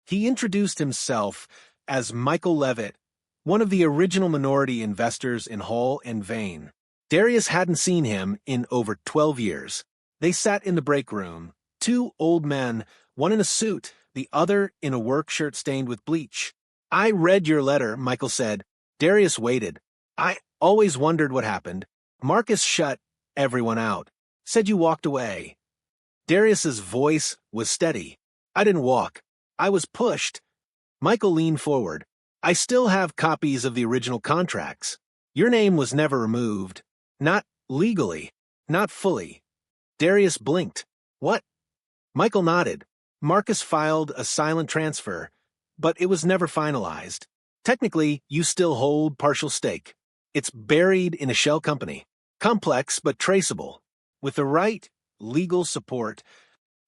He introduced himself as Michael Levitt, one of the original minority investors in Hall and Vane. Darius hadn't seen him in over 12 years. They sat in the break room, two old men, one in a suit, the other in a work shirt stained with bleach. "I read your letter," Michael said. Darius waited. "I always wondered what happened. Marcus shut everyone out. Said you walked away." Darius's voice was steady. "I didn't walk. I was pushed." Michael leaned forward. "I still have copies of the original contracts. Your name was never removed. Not legally. Not fully." Darius blinked. "What?" Michael nodded. "Marcus filed a silent transfer, but it was never finalized. Technically, you still hold partial stake. It's buried in a shell company. Complex but traceable. With the right legal support."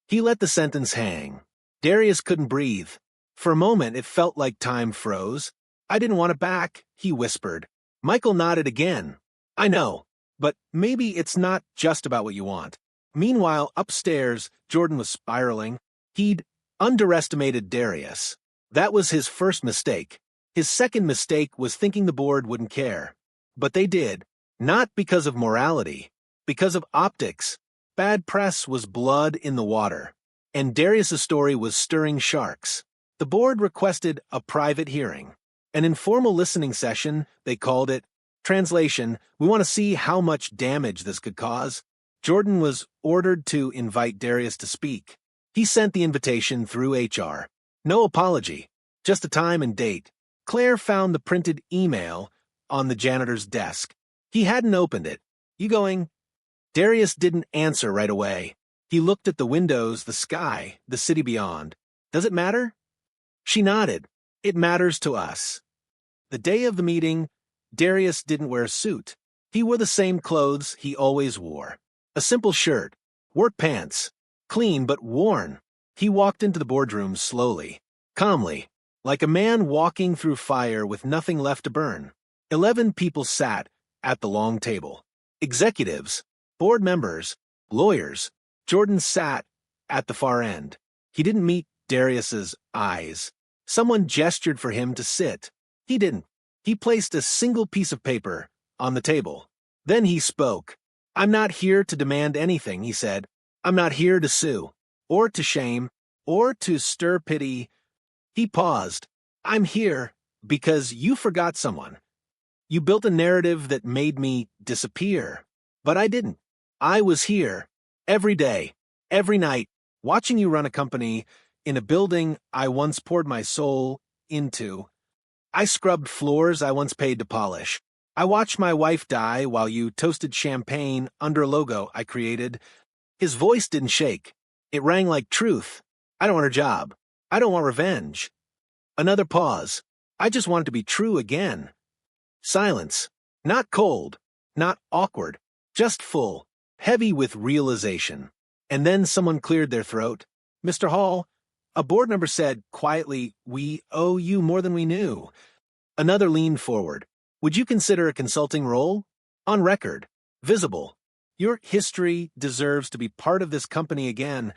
He let the sentence hang. Darius couldn't breathe. For a moment, it felt like time froze. "I didn't want it back," he whispered. Michael nodded again. "I know, but maybe it's not just about what you want." Meanwhile, upstairs, Jordan was spiraling. He'd underestimated Darius. That was his first mistake. His second mistake was thinking the board wouldn't care. But they did. Not because of morality. Because of optics. Bad press was blood in the water. And Darius's story was stirring sharks. The board requested a private hearing. An informal listening session, they called it. Translation, "We want to see how much damage this could cause." Jordan was ordered to invite Darius to speak. He sent the invitation through HR. No apology, just a time and date. Claire found the printed email on the janitor's desk. He hadn't opened it. "You going?" Darius didn't answer right away. He looked at the windows, the sky, the city beyond. "Does it matter?" She nodded. "It matters to us." The day of the meeting, Darius didn't wear a suit. He wore the same clothes he always wore. A simple shirt, work pants, clean but worn. He walked into the boardroom slowly, calmly, like a man walking through fire with nothing left to burn. 11 people sat at the long table. Executives, board members, lawyers. Jordan sat at the far end. He didn't meet Darius's eyes. Someone gestured for him to sit. He didn't. He placed a single piece of paper on the table. Then he spoke. "I'm not here to demand anything," he said. "I'm not here to sue, or to shame, or to stir pity." He paused. "I'm here because you forgot someone. You built a narrative that made me disappear. But I didn't. I was here, every day, every night, watching you run a company in a building I once poured my soul into. I scrubbed floors I once paid to polish. I watched my wife die while you toasted champagne under a logo I created." His voice didn't shake. It rang like truth. "I don't want her job. I don't want revenge." Another pause. "I just want it to be true again." Silence. Not cold. Not awkward. Just full. Heavy with realization. And then someone cleared their throat. "Mr. Hall," a board member said quietly, "we owe you more than we knew." Another leaned forward. "Would you consider a consulting role? On record. Visible. Your history deserves to be part of this company again."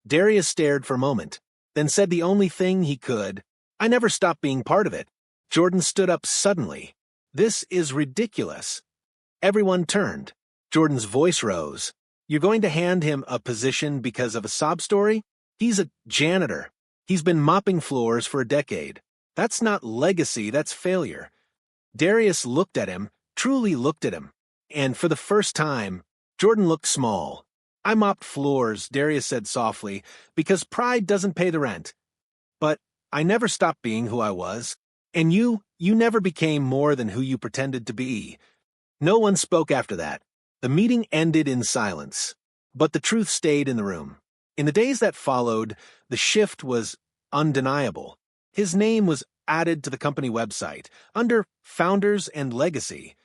Darius stared for a moment, then said the only thing he could, "I never stopped being part of it." Jordan stood up suddenly. This is ridiculous. Everyone turned. Jordan's voice rose. You're going to hand him a position because of a sob story? He's a janitor. He's been mopping floors for a decade. That's not legacy, that's failure. Darius looked at him, truly looked at him. And for the first time, Jordan looked small. I mopped floors, Darius said softly, because pride doesn't pay the rent. But I never stopped being who I was. And you never became more than who you pretended to be. No one spoke after that. The meeting ended in silence. But the truth stayed in the room. In the days that followed, the shift was undeniable. His name was added to the company website, under Founders and Legacy.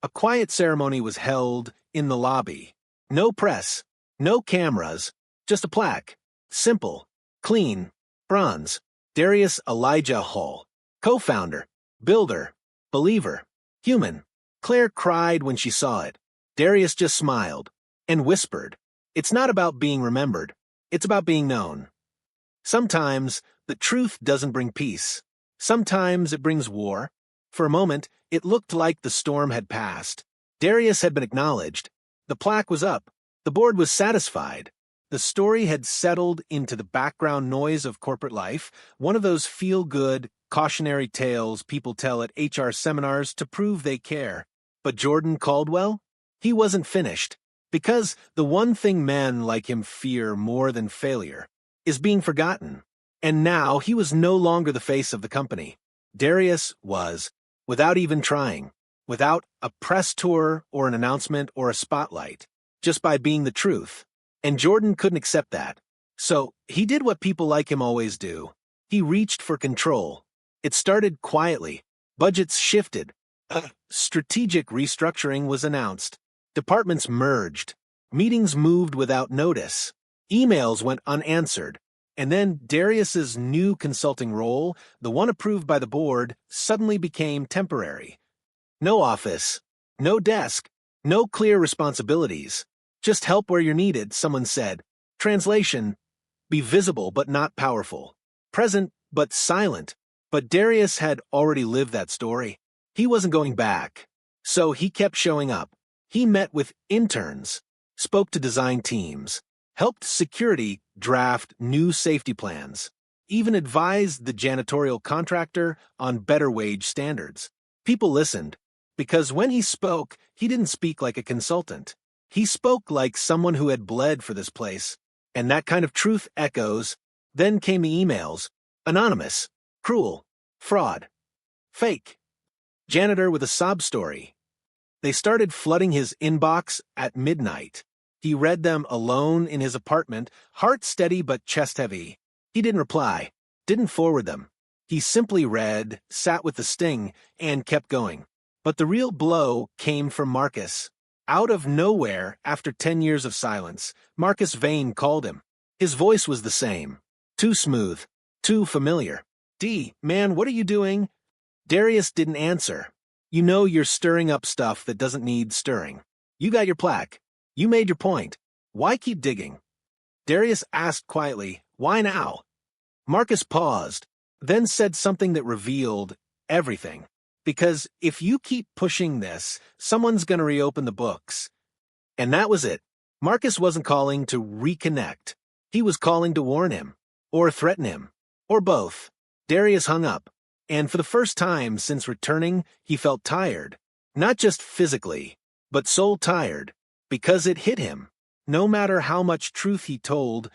A quiet ceremony was held in the lobby. No press, no cameras, just a plaque. Simple, clean, bronze. Darius Elijah Hall. Co-founder, builder, believer, human. Claire cried when she saw it. Darius just smiled and whispered, "It's not about being remembered. It's about being known." Sometimes the truth doesn't bring peace. Sometimes it brings war. For a moment, it looked like the storm had passed. Darius had been acknowledged. The plaque was up. The board was satisfied. The story had settled into the background noise of corporate life, one of those feel-good, cautionary tales people tell at HR seminars to prove they care. But Jordan Caldwell? He wasn't finished. Because the one thing men like him fear more than failure is being forgotten. And now he was no longer the face of the company. Darius was, without even trying, without a press tour or an announcement or a spotlight, just by being the truth. And Jordan couldn't accept that. So he did what people like him always do. He reached for control. It started quietly. Budgets shifted. Strategic restructuring was announced. Departments merged. Meetings moved without notice. Emails went unanswered. And then Darius's new consulting role, the one approved by the board, suddenly became temporary. No office, no desk, no clear responsibilities. Just help where you're needed, someone said. Translation, be visible but not powerful. Present but silent. But Darius had already lived that story. He wasn't going back. So he kept showing up. He met with interns, spoke to design teams, helped security draft new safety plans, even advised the janitorial contractor on better wage standards. People listened, because when he spoke, he didn't speak like a consultant. He spoke like someone who had bled for this place. And that kind of truth echoes. Then came the emails. Anonymous, cruel, fraud, fake. Janitor with a sob story. They started flooding his inbox at midnight. He read them alone in his apartment, heart steady but chest heavy. He didn't reply, didn't forward them. He simply read, sat with the sting, and kept going. But the real blow came from Marcus. Out of nowhere, after 10 years of silence, Marcus Vane called him. His voice was the same. Too smooth. Too familiar. "D, man, what are you doing?" Darius didn't answer. "You know you're stirring up stuff that doesn't need stirring. You got your plaque. You made your point. Why keep digging?" Darius asked quietly, "Why now?" Marcus paused, then said something that revealed everything. "Because if you keep pushing this, someone's going to reopen the books." And that was it. Marcus wasn't calling to reconnect. He was calling to warn him, or threaten him, or both. Darius hung up, and for the first time since returning, he felt tired. Not just physically, but soul tired, because it hit him. No matter how much truth he told,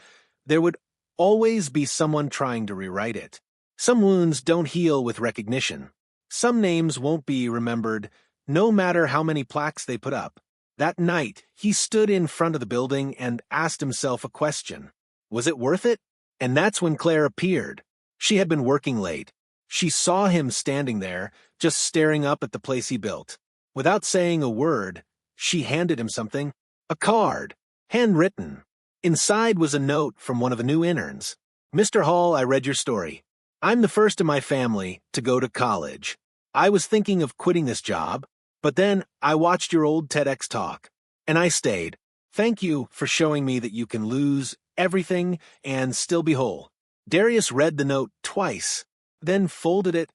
there would always be someone trying to rewrite it. Some wounds don't heal with recognition. Some names won't be remembered, no matter how many plaques they put up. That night, he stood in front of the building and asked himself a question. Was it worth it? And that's when Claire appeared. She had been working late. She saw him standing there, just staring up at the place he built. Without saying a word, she handed him something. A card, handwritten. Inside was a note from one of the new interns. "Mr. Hall, I read your story. I'm the first in my family to go to college. I was thinking of quitting this job, but then I watched your old TEDx talk, and I stayed. Thank you for showing me that you can lose everything and still be whole." Darius read the note twice, then folded it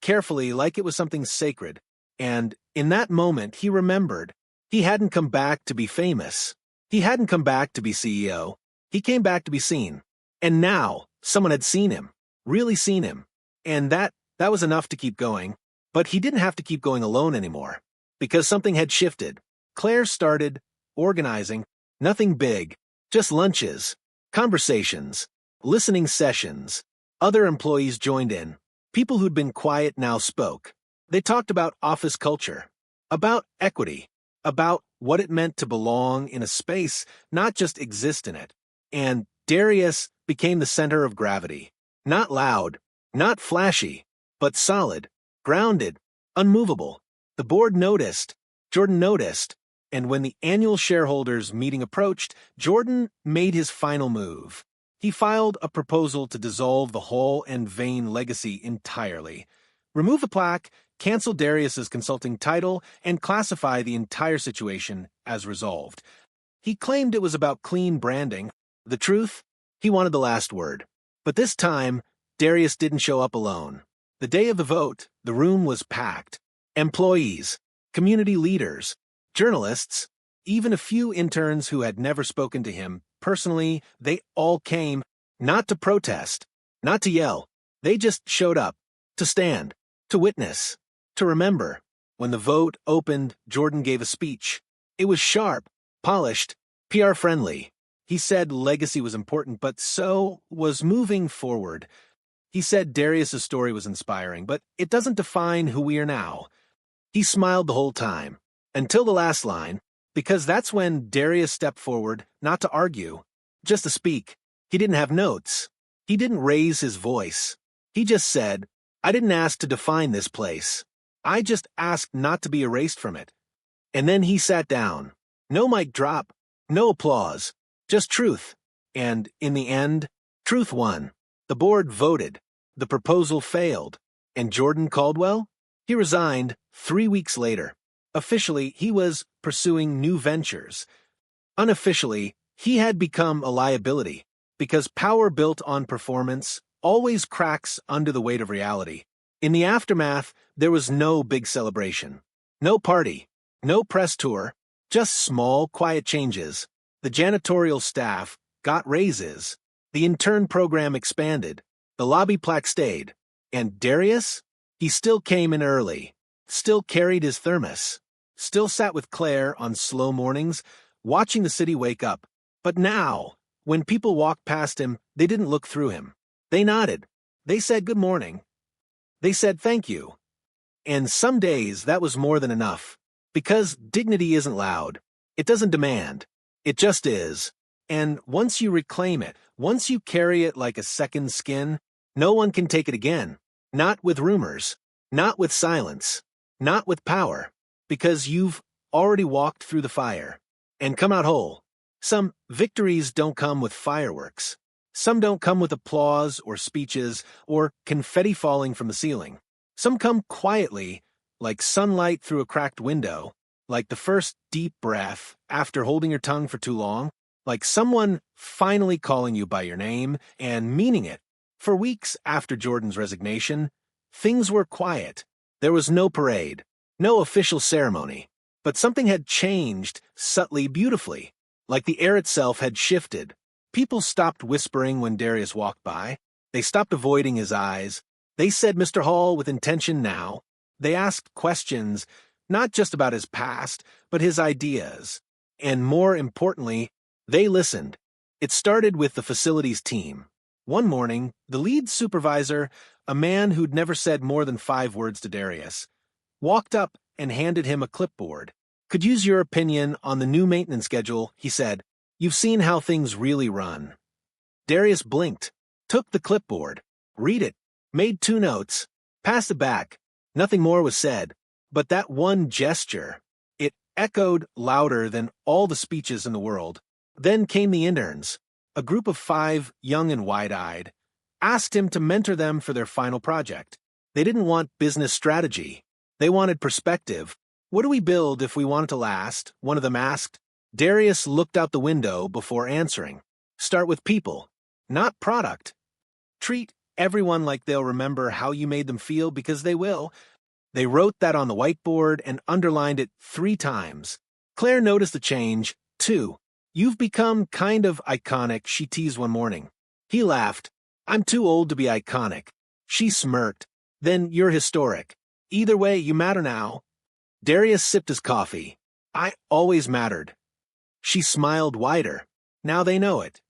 carefully like it was something sacred. And in that moment, he remembered. He hadn't come back to be famous. He hadn't come back to be CEO. He came back to be seen. And now, someone had seen him, really seen him. And that was enough to keep going. But he didn't have to keep going alone anymore. Because something had shifted. Claire started organizing. Nothing big. Just lunches, conversations, listening sessions. Other employees joined in. People who'd been quiet now spoke. They talked about office culture, about equity, about what it meant to belong in a space, not just exist in it. And Darius became the center of gravity. Not loud, not flashy, but solid, grounded, unmovable. The board noticed. Jordan noticed. And when the annual shareholders meeting approached, Jordan made his final move. He filed a proposal to dissolve the Hall and Vane legacy entirely. Remove the plaque, cancel Darius's consulting title, and classify the entire situation as resolved. He claimed it was about clean branding. The truth? He wanted the last word. But this time, Darius didn't show up alone. The day of the vote, the room was packed. Employees, community leaders, journalists, even a few interns who had never spoken to him personally, they all came, not to protest, not to yell. They just showed up, to stand, to witness, to remember. When the vote opened, Jordan gave a speech. It was sharp, polished, PR-friendly. He said legacy was important, but so was moving forward. He said Darius's story was inspiring, but it doesn't define who we are now. He smiled the whole time, until the last line, because that's when Darius stepped forward, not to argue, just to speak. He didn't have notes. He didn't raise his voice. He just said, I didn't ask to define this place. I just asked not to be erased from it. And then he sat down. No mic drop, no applause, just truth. And in the end, truth won. The board voted. The proposal failed. And Jordan Caldwell? He resigned 3 weeks later. Officially, he was pursuing new ventures. Unofficially, he had become a liability, because power built on performance always cracks under the weight of reality. In the aftermath, there was no big celebration. No party. No press tour. Just small, quiet changes. The janitorial staff got raises. The intern program expanded. The lobby plaque stayed. And Darius? He still came in early. Still carried his thermos. Still sat with Claire on slow mornings, watching the city wake up. But now, when people walked past him, they didn't look through him. They nodded. They said good morning. They said thank you. And some days that was more than enough. Because dignity isn't loud. It doesn't demand. It just is. And once you reclaim it, once you carry it like a second skin, no one can take it again. Not with rumors. Not with silence. Not with power. Because you've already walked through the fire and come out whole. Some victories don't come with fireworks. Some don't come with applause or speeches or confetti falling from the ceiling. Some come quietly, like sunlight through a cracked window, like the first deep breath after holding your tongue for too long, like someone finally calling you by your name and meaning it. For weeks after Jordan's resignation, things were quiet. There was no parade. No official ceremony, but something had changed subtly, beautifully, like the air itself had shifted. People stopped whispering when Darius walked by. They stopped avoiding his eyes. They said Mr. Hall with intention now. They asked questions, not just about his past, but his ideas. And more importantly, they listened. It started with the facilities team. One morning, the lead supervisor, a man who'd never said more than 5 words to Darius, walked up and handed him a clipboard. Could use your opinion on the new maintenance schedule, he said. You've seen how things really run. Darius blinked, took the clipboard, read it, made 2 notes, passed it back. Nothing more was said. But that one gesture, it echoed louder than all the speeches in the world. Then came the interns, a group of 5, young and wide-eyed, asked him to mentor them for their final project. They didn't want business strategy. They wanted perspective. What do we build if we want it to last? One of them asked. Darius looked out the window before answering. Start with people, not product. Treat everyone like they'll remember how you made them feel, because they will. They wrote that on the whiteboard and underlined it 3 times. Claire noticed the change, too. "You've become kind of iconic," she teased one morning. He laughed. "I'm too old to be iconic." She smirked. "Then you're historic. Either way, you matter now." Darius sipped his coffee. "I always mattered." She smiled wider. "Now they know it."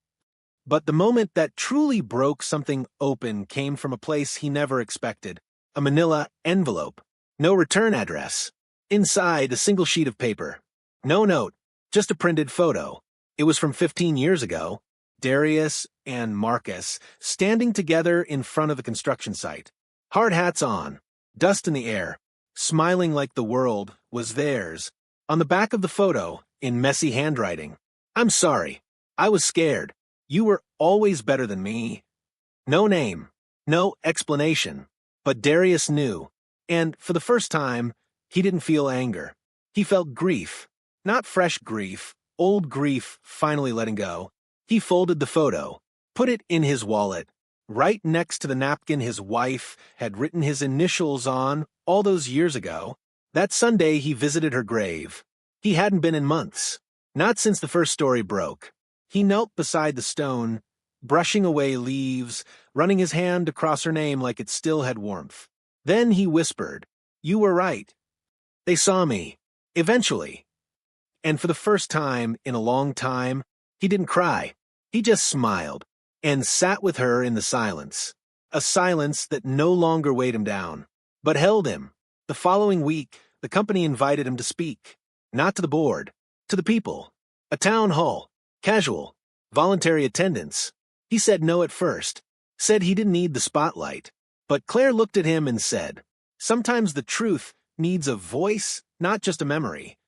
But the moment that truly broke something open came from a place he never expected. A manila envelope. No return address. Inside, a single sheet of paper. No note, just a printed photo. It was from 15 years ago. Darius and Marcus standing together in front of the construction site. Hard hats on, dust in the air, smiling like the world was theirs. On the back of the photo, in messy handwriting, "I'm sorry. I was scared. You were always better than me." No name, no explanation. But Darius knew, and for the first time, he didn't feel anger. He felt grief. Not fresh grief, old grief finally letting go. He folded the photo, put it in his wallet, right next to the napkin his wife had written his initials on all those years ago. That Sunday he visited her grave. He hadn't been in months, not since the first story broke. He knelt beside the stone, brushing away leaves, running his hand across her name like it still had warmth. Then he whispered, "You were right. They saw me. Eventually." And for the first time in a long time, he didn't cry. He just smiled and sat with her in the silence. A silence that no longer weighed him down, but held him. The following week, the company invited him to speak. Not to the board, to the people. A town hall, casual, voluntary attendance. He said no at first, said he didn't need the spotlight. But Claire looked at him and said, "Sometimes the truth needs a voice, not just a memory."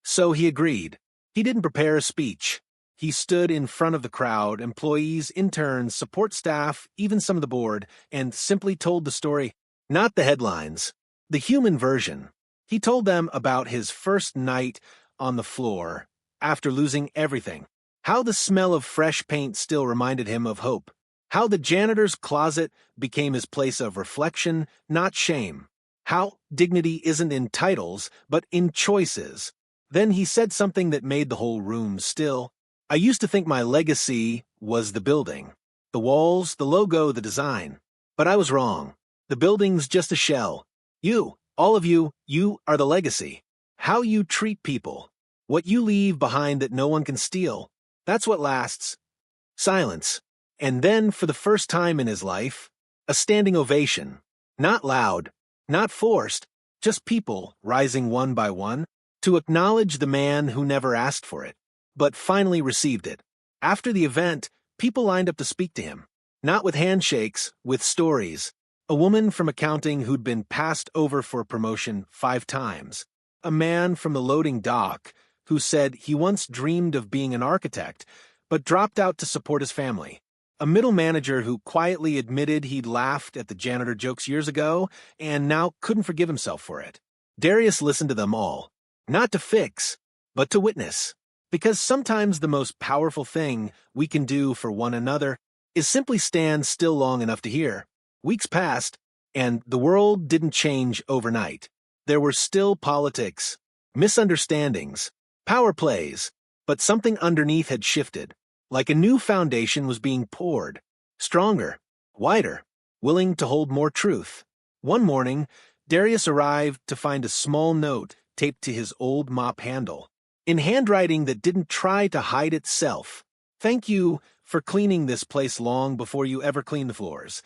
So he agreed. He didn't prepare a speech. He stood in front of the crowd, employees, interns, support staff, even some of the board, and simply told the story, not the headlines, the human version. He told them about his first night on the floor after losing everything, how the smell of fresh paint still reminded him of hope, how the janitor's closet became his place of reflection, not shame, how dignity isn't in titles, but in choices. Then he said something that made the whole room still. "I used to think my legacy was the building, the walls, the logo, the design. But I was wrong. The building's just a shell. You, all of you, you are the legacy. How you treat people, what you leave behind that no one can steal, that's what lasts." Silence. And then, for the first time in his life, a standing ovation. Not loud, not forced, just people rising one by one to acknowledge the man who never asked for it, but finally received it. After the event, people lined up to speak to him. Not with handshakes, with stories. A woman from accounting who'd been passed over for a promotion 5 times. A man from the loading dock who said he once dreamed of being an architect, but dropped out to support his family. A middle manager who quietly admitted he'd laughed at the janitor jokes years ago and now couldn't forgive himself for it. Darius listened to them all. Not to fix, but to witness. Because sometimes the most powerful thing we can do for one another is simply stand still long enough to hear. Weeks passed, and the world didn't change overnight. There were still politics, misunderstandings, power plays, but something underneath had shifted. Like a new foundation was being poured. Stronger, wider, willing to hold more truth. One morning, Darius arrived to find a small note taped to his old mop handle. In handwriting that didn't try to hide itself. "Thank you for cleaning this place long before you ever cleaned the floors."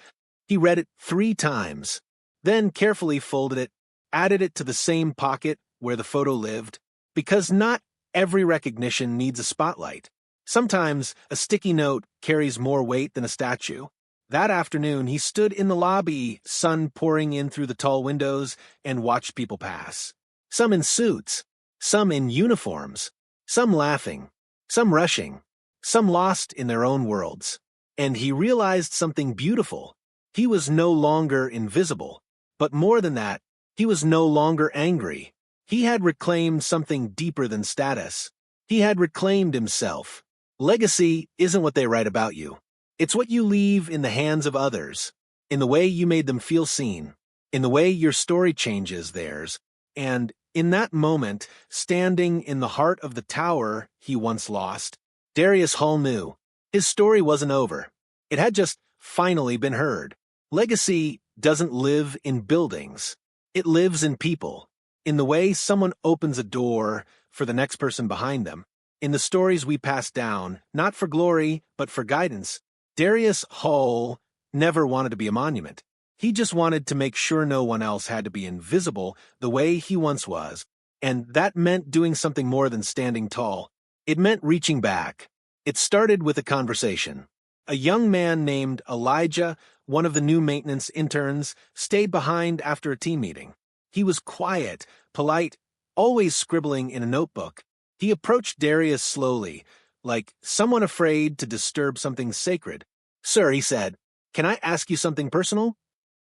He read it 3 times, then carefully folded it, added it to the same pocket where the photo lived, because not every recognition needs a spotlight. Sometimes a sticky note carries more weight than a statue. That afternoon, he stood in the lobby, sun pouring in through the tall windows, and watched people pass. Some in suits, some in uniforms, some laughing, some rushing, some lost in their own worlds. And he realized something beautiful. He was no longer invisible, but more than that, he was no longer angry. He had reclaimed something deeper than status. He had reclaimed himself. Legacy isn't what they write about you. It's what you leave in the hands of others, in the way you made them feel seen, in the way your story changes theirs. And in that moment, standing in the heart of the tower he once lost, Darius Hall knew his story wasn't over. It had just finally been heard. Legacy doesn't live in buildings. It lives in people, in the way someone opens a door for the next person behind them, in the stories we pass down, not for glory, but for guidance. Darius Hall never wanted to be a monument. He just wanted to make sure no one else had to be invisible the way he once was, and that meant doing something more than standing tall. It meant reaching back. It started with a conversation. A young man named Elijah, one of the new maintenance interns, stayed behind after a team meeting. He was quiet, polite, always scribbling in a notebook. He approached Darius slowly, like someone afraid to disturb something sacred. "Sir," he said, "can I ask you something personal?"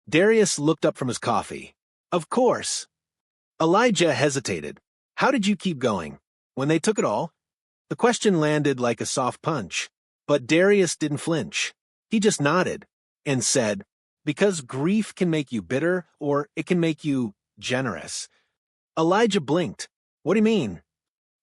Darius looked up from his coffee. "Of course." Elijah hesitated. "How did you keep going? When they took it all?" The question landed like a soft punch, but Darius didn't flinch. He just nodded and said, "Because grief can make you bitter, or it can make you generous." Elijah blinked. "What do you mean?"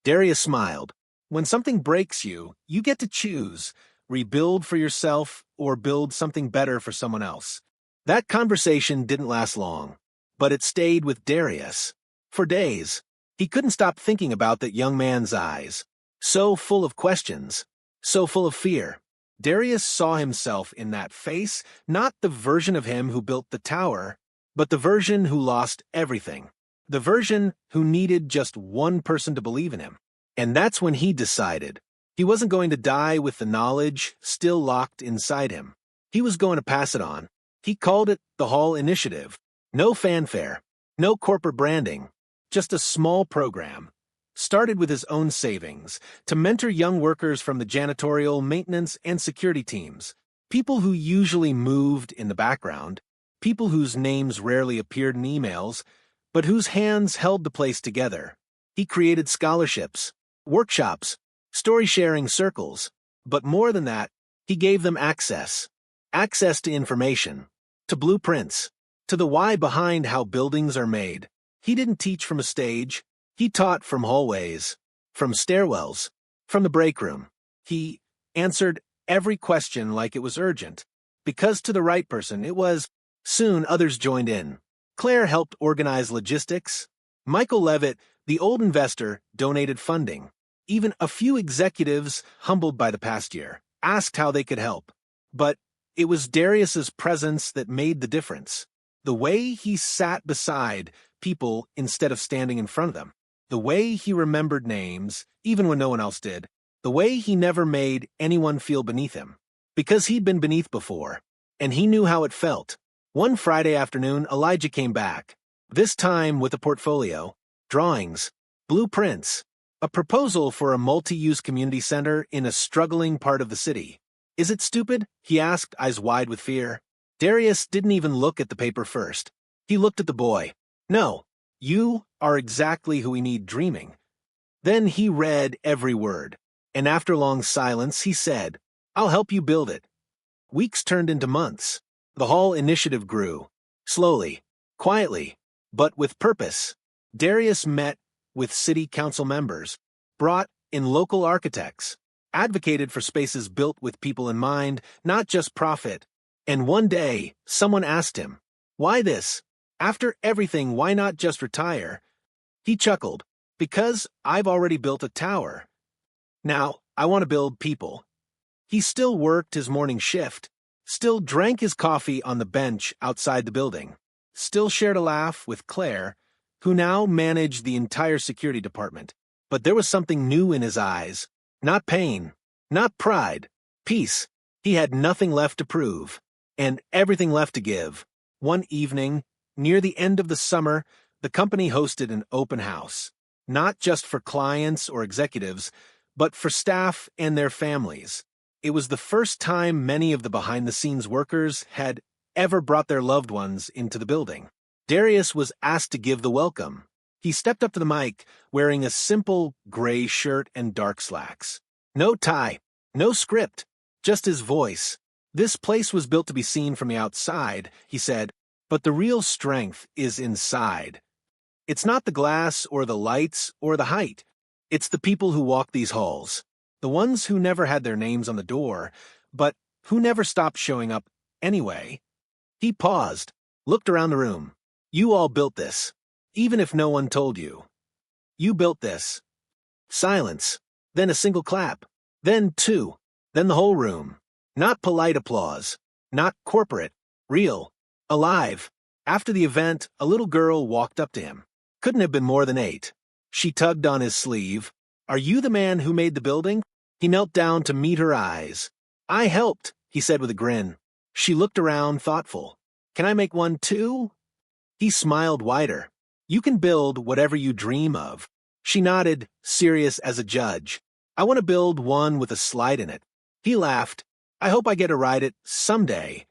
Darius smiled. "When something breaks you, you get to choose, rebuild for yourself or build something better for someone else." That conversation didn't last long, but it stayed with Darius. For days, he couldn't stop thinking about that young man's eyes, so full of questions, so full of fear. Darius saw himself in that face, not the version of him who built the tower, but the version who lost everything, the version who needed just one person to believe in him. And that's when he decided he wasn't going to die with the knowledge still locked inside him. He was going to pass it on. He called it the Hall Initiative. No fanfare, no corporate branding, just a small program, started with his own savings, to mentor young workers from the janitorial, maintenance, and security teams, people who usually moved in the background, people whose names rarely appeared in emails, but whose hands held the place together. He created scholarships, workshops, story-sharing circles, but more than that, he gave them access to information, to blueprints, to the why behind how buildings are made. He didn't teach from a stage. He taught from hallways, from stairwells, from the break room. He answered every question like it was urgent, because to the right person it was. Soon others joined in. Claire helped organize logistics. Michael Levitt, the old investor, donated funding. Even a few executives, humbled by the past year, asked how they could help. But it was Darius's presence that made the difference. The way he sat beside people instead of standing in front of them. The way he remembered names, even when no one else did. The way he never made anyone feel beneath him. Because he'd been beneath before, and he knew how it felt. One Friday afternoon, Elijah came back. This time with a portfolio, drawings, blueprints, a proposal for a multi-use community center in a struggling part of the city. "Is it stupid?" he asked, eyes wide with fear. Darius didn't even look at the paper first. He looked at the boy. "No, you are exactly who we need dreaming." Then he read every word, and after long silence, he said, "I'll help you build it." Weeks turned into months. The Hall Initiative grew, slowly, quietly, but with purpose. Darius met with city council members, brought in local architects, advocated for spaces built with people in mind, not just profit. And one day, someone asked him, "Why this? After everything, why not just retire?" He chuckled, "Because I've already built a tower. Now, I want to build people." He still worked his morning shift, still drank his coffee on the bench outside the building, still shared a laugh with Claire, who now managed the entire security department. But there was something new in his eyes. Not pain, not pride, peace. He had nothing left to prove, and everything left to give. One evening, near the end of the summer, the company hosted an open house, not just for clients or executives, but for staff and their families. It was the first time many of the behind-the-scenes workers had ever brought their loved ones into the building. Darius was asked to give the welcome. He stepped up to the mic, wearing a simple gray shirt and dark slacks. No tie, no script, just his voice. "This place was built to be seen from the outside," he said, But the real strength is inside. It's not the glass or the lights or the height. It's the people who walk these halls. The ones who never had their names on the door, but who never stopped showing up anyway. He paused, looked around the room. You all built this. Even if no one told you. You built this. Silence. Then a single clap. Then two. Then the whole room. Not polite applause. Not corporate. Real. Alive. After the event, a little girl walked up to him. Couldn't have been more than 8. She tugged on his sleeve. Are you the man who made the building? He knelt down to meet her eyes. I helped, he said with a grin. She looked around, thoughtful. Can I make one too? He smiled wider. You can build whatever you dream of. She nodded, serious as a judge. I want to build one with a slide in it. He laughed. I hope I get to ride it someday.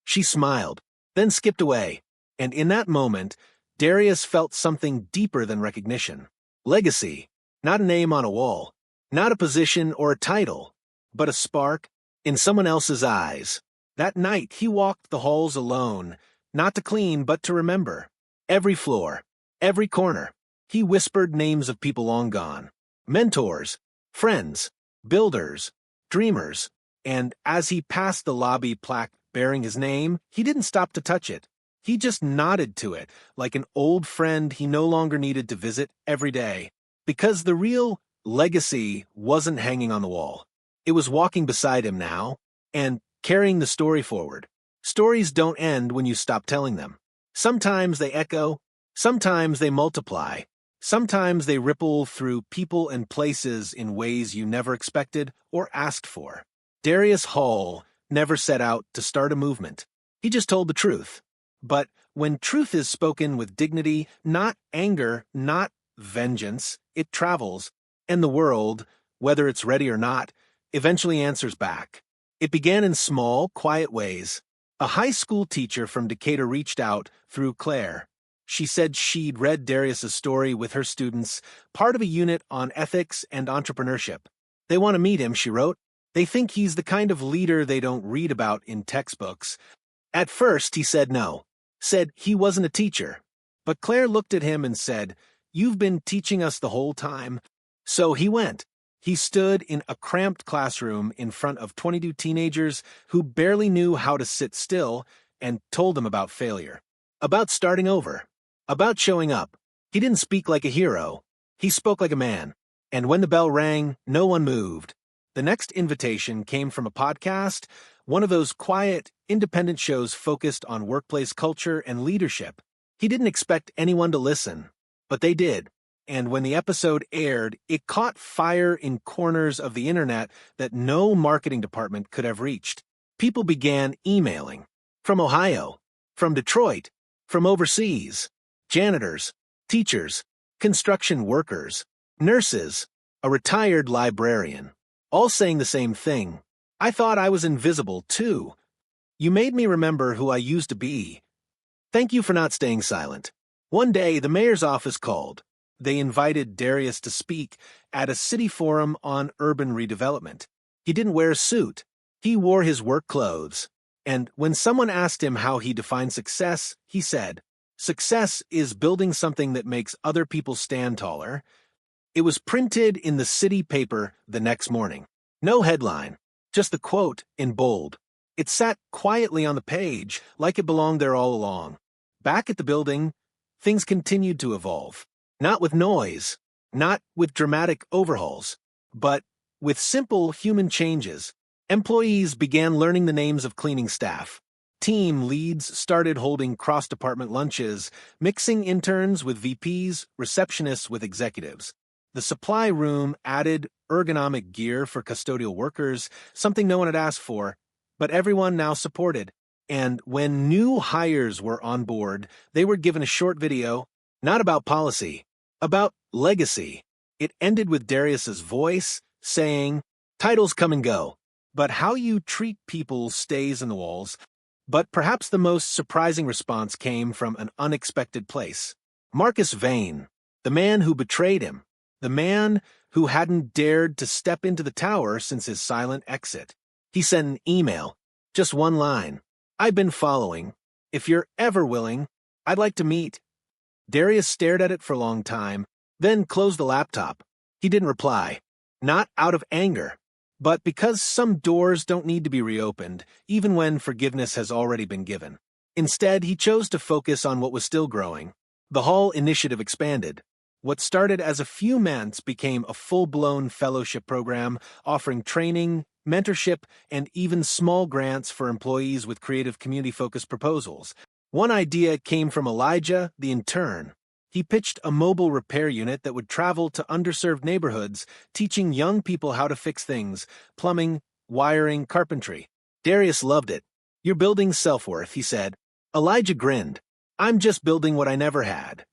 She smiled, then skipped away. And in that moment, Darius felt something deeper than recognition. Legacy. Not a name on a wall. Not a position or a title. But a spark in someone else's eyes. That night, he walked the halls alone, not to clean, but to remember. Every floor, every corner. He whispered names of people long gone. Mentors, friends, builders, dreamers. And as he passed the lobby plaque bearing his name, he didn't stop to touch it. He just nodded to it, like an old friend he no longer needed to visit every day. Because the real legacy wasn't hanging on the wall. It was walking beside him now, and carrying the story forward. Stories don't end when you stop telling them. Sometimes they echo, sometimes they multiply, sometimes they ripple through people and places in ways you never expected or asked for. Darius Hale never set out to start a movement. He just told the truth. But when truth is spoken with dignity, not anger, not vengeance, it travels, and the world, whether it's ready or not, eventually answers back. It began in small, quiet ways. A high school teacher from Decatur reached out through Claire. She said she'd read Darius's story with her students, part of a unit on ethics and entrepreneurship. They want to meet him, she wrote. They think he's the kind of leader they don't read about in textbooks. At first, he said no. Said he wasn't a teacher. But Claire looked at him and said, You've been teaching us the whole time. So he went. He stood in a cramped classroom in front of 22 teenagers who barely knew how to sit still and told them about failure, about starting over, about showing up. He didn't speak like a hero. He spoke like a man. And when the bell rang, no one moved. The next invitation came from a podcast, one of those quiet, independent shows focused on workplace culture and leadership. He didn't expect anyone to listen, but they did. And when the episode aired, it caught fire in corners of the internet that no marketing department could have reached. People began emailing. From Ohio, from Detroit, from overseas. Janitors, teachers, construction workers, nurses, a retired librarian. All saying the same thing. I thought I was invisible, too. You made me remember who I used to be. Thank you for not staying silent. One day, the mayor's office called. They invited Darius to speak at a city forum on urban redevelopment. He didn't wear a suit. He wore his work clothes. And when someone asked him how he defined success, he said, Success is building something that makes other people stand taller. It was printed in the city paper the next morning. No headline, just the quote in bold. It sat quietly on the page, like it belonged there all along. Back at the building, things continued to evolve. Not with noise, not with dramatic overhauls, but with simple human changes. Employees began learning the names of cleaning staff. Team leads started holding cross-department lunches, mixing interns with VPs, receptionists with executives. The supply room added ergonomic gear for custodial workers, something no one had asked for, but everyone now supported. And when new hires were on board, they were given a short video, not about policy, about legacy. It ended with Darius's voice saying, Titles come and go, but how you treat people stays in the walls. But perhaps the most surprising response came from an unexpected place. Marcus Vane, the man who betrayed him, the man who hadn't dared to step into the tower since his silent exit. He sent an email, just one line. I've been following. If you're ever willing, I'd like to meet. Darius stared at it for a long time, then closed the laptop. He didn't reply. Not out of anger, but because some doors don't need to be reopened, even when forgiveness has already been given. Instead, he chose to focus on what was still growing. The Hall initiative expanded. What started as a few months became a full-blown fellowship program offering training, mentorship, and even small grants for employees with creative community-focused proposals. One idea came from Elijah, the intern. He pitched a mobile repair unit that would travel to underserved neighborhoods, teaching young people how to fix things: plumbing, wiring, carpentry. Darius loved it. "You're building self-worth," he said. Elijah grinned. "I'm just building what I never had."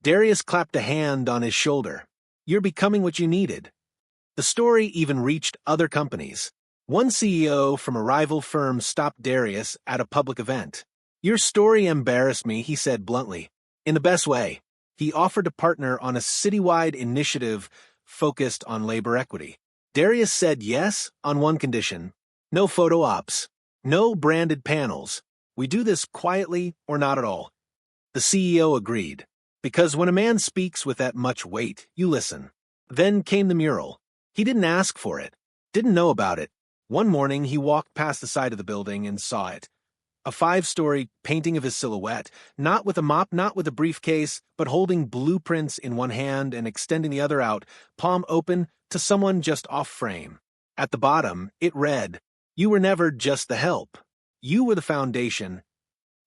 Darius clapped a hand on his shoulder. "You're becoming what you needed." The story even reached other companies. One CEO from a rival firm stopped Darius at a public event. "Your story embarrassed me," he said bluntly. In the best way. He offered to partner on a citywide initiative focused on labor equity. Darius said yes on one condition: no photo ops, no branded panels. "We do this quietly or not at all." The CEO agreed. Because when a man speaks with that much weight, you listen. Then came the mural. He didn't ask for it, didn't know about it. One morning, he walked past the side of the building and saw it. A 5-story painting of his silhouette, not with a mop, not with a briefcase, but holding blueprints in one hand and extending the other out, palm open, to someone just off frame. At the bottom, it read, "You were never just the help. You were the foundation."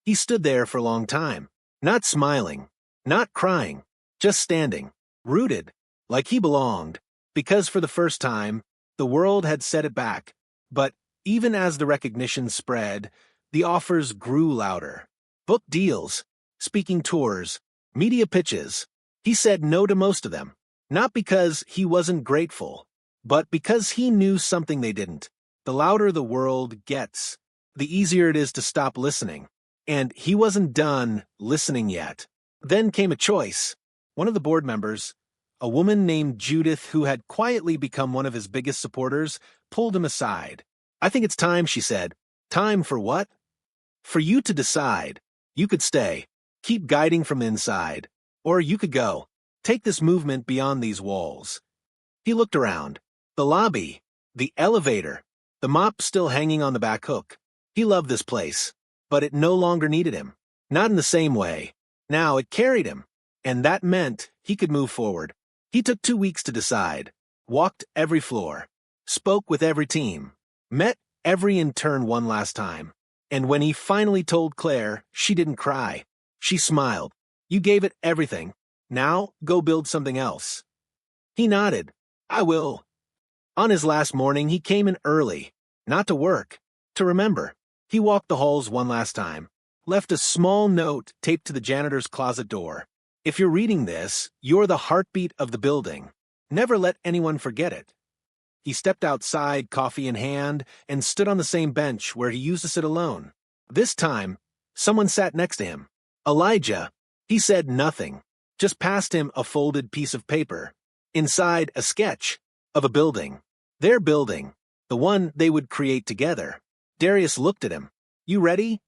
He stood there for a long time, not smiling, not crying, just standing, rooted, like he belonged, because for the first time, the world had set it back. But even as the recognition spread, the offers grew louder. Book deals, speaking tours, media pitches. He said no to most of them, not because he wasn't grateful, but because he knew something they didn't. The louder the world gets, the easier it is to stop listening. And he wasn't done listening yet. Then came a choice. One of the board members, a woman named Judith who had quietly become one of his biggest supporters, pulled him aside. "I think it's time," she said. "Time for what?" "For you to decide. You could stay, keep guiding from the inside, or you could go. Take this movement beyond these walls." He looked around. The lobby, the elevator, the mop still hanging on the back hook. He loved this place, but it no longer needed him. Not in the same way. Now it carried him, and that meant he could move forward. He took 2 weeks to decide, walked every floor, spoke with every team, met every intern one last time. And when he finally told Claire, she didn't cry. She smiled. "You gave it everything. Now go build something else." He nodded. "I will." On his last morning, he came in early, not to work, to remember. He walked the halls one last time, left a small note taped to the janitor's closet door. "If you're reading this, you're the heartbeat of the building. Never let anyone forget it." He stepped outside, coffee in hand, and stood on the same bench where he used to sit alone. This time, someone sat next to him. Elijah. He said nothing, just passed him a folded piece of paper. Inside, a sketch of a building. Their building, the one they would create together. Darius looked at him. "You ready?"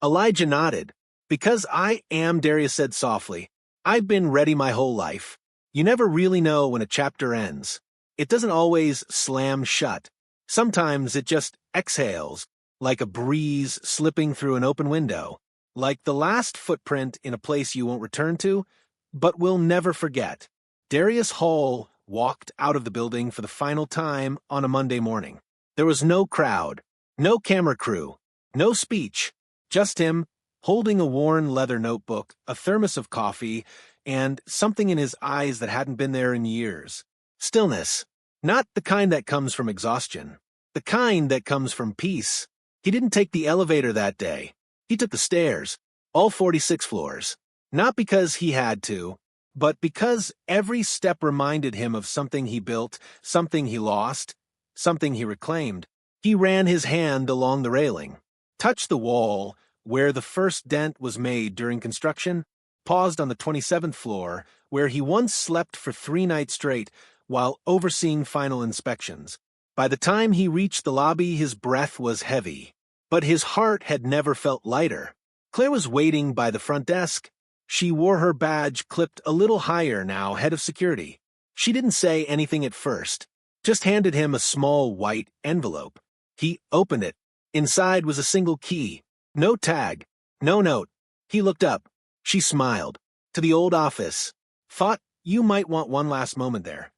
Elijah nodded. "Because I am," Darius said softly. "I've been ready my whole life. You never really know when a chapter ends. It doesn't always slam shut. Sometimes it just exhales, like a breeze slipping through an open window, like the last footprint in a place you won't return to, but will never forget." Darius Hale walked out of the building for the final time on a Monday morning. There was no crowd, no camera crew, no speech, just him, holding a worn leather notebook, a thermos of coffee, and something in his eyes that hadn't been there in years. Stillness. Not the kind that comes from exhaustion. The kind that comes from peace. He didn't take the elevator that day. He took the stairs, all 46 floors. Not because he had to, but because every step reminded him of something he built, something he lost, something he reclaimed. He ran his hand along the railing, touched the wall where the first dent was made during construction, paused on the 27th floor, where he once slept for 3 nights straight while overseeing final inspections. By the time he reached the lobby, his breath was heavy, but his heart had never felt lighter. Claire was waiting by the front desk. She wore her badge clipped a little higher now, head of security. She didn't say anything at first, just handed him a small white envelope. He opened it. Inside was a single key. No tag. No note. He looked up. She smiled. To the old office. Thought you might want one last moment there.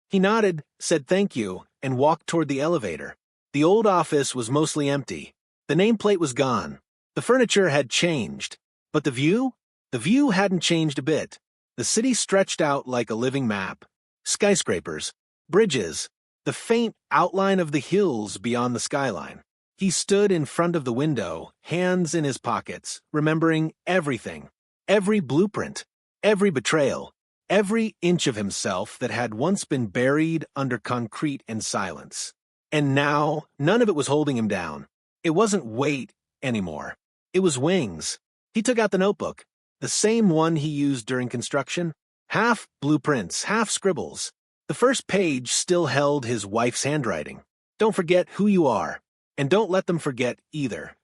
He nodded, said thank you, and walked toward the elevator. The old office was mostly empty. The nameplate was gone. The furniture had changed. But the view? The view hadn't changed a bit. The city stretched out like a living map. Skyscrapers, bridges, the faint outline of the hills beyond the skyline. He stood in front of the window, hands in his pockets, remembering everything. Every blueprint, every betrayal, every inch of himself that had once been buried under concrete and silence. And now, none of it was holding him down. It wasn't weight anymore. It was wings. He took out the notebook, the same one he used during construction. Half blueprints, half scribbles. The first page still held his wife's handwriting. Don't forget who you are, and don't let them forget either.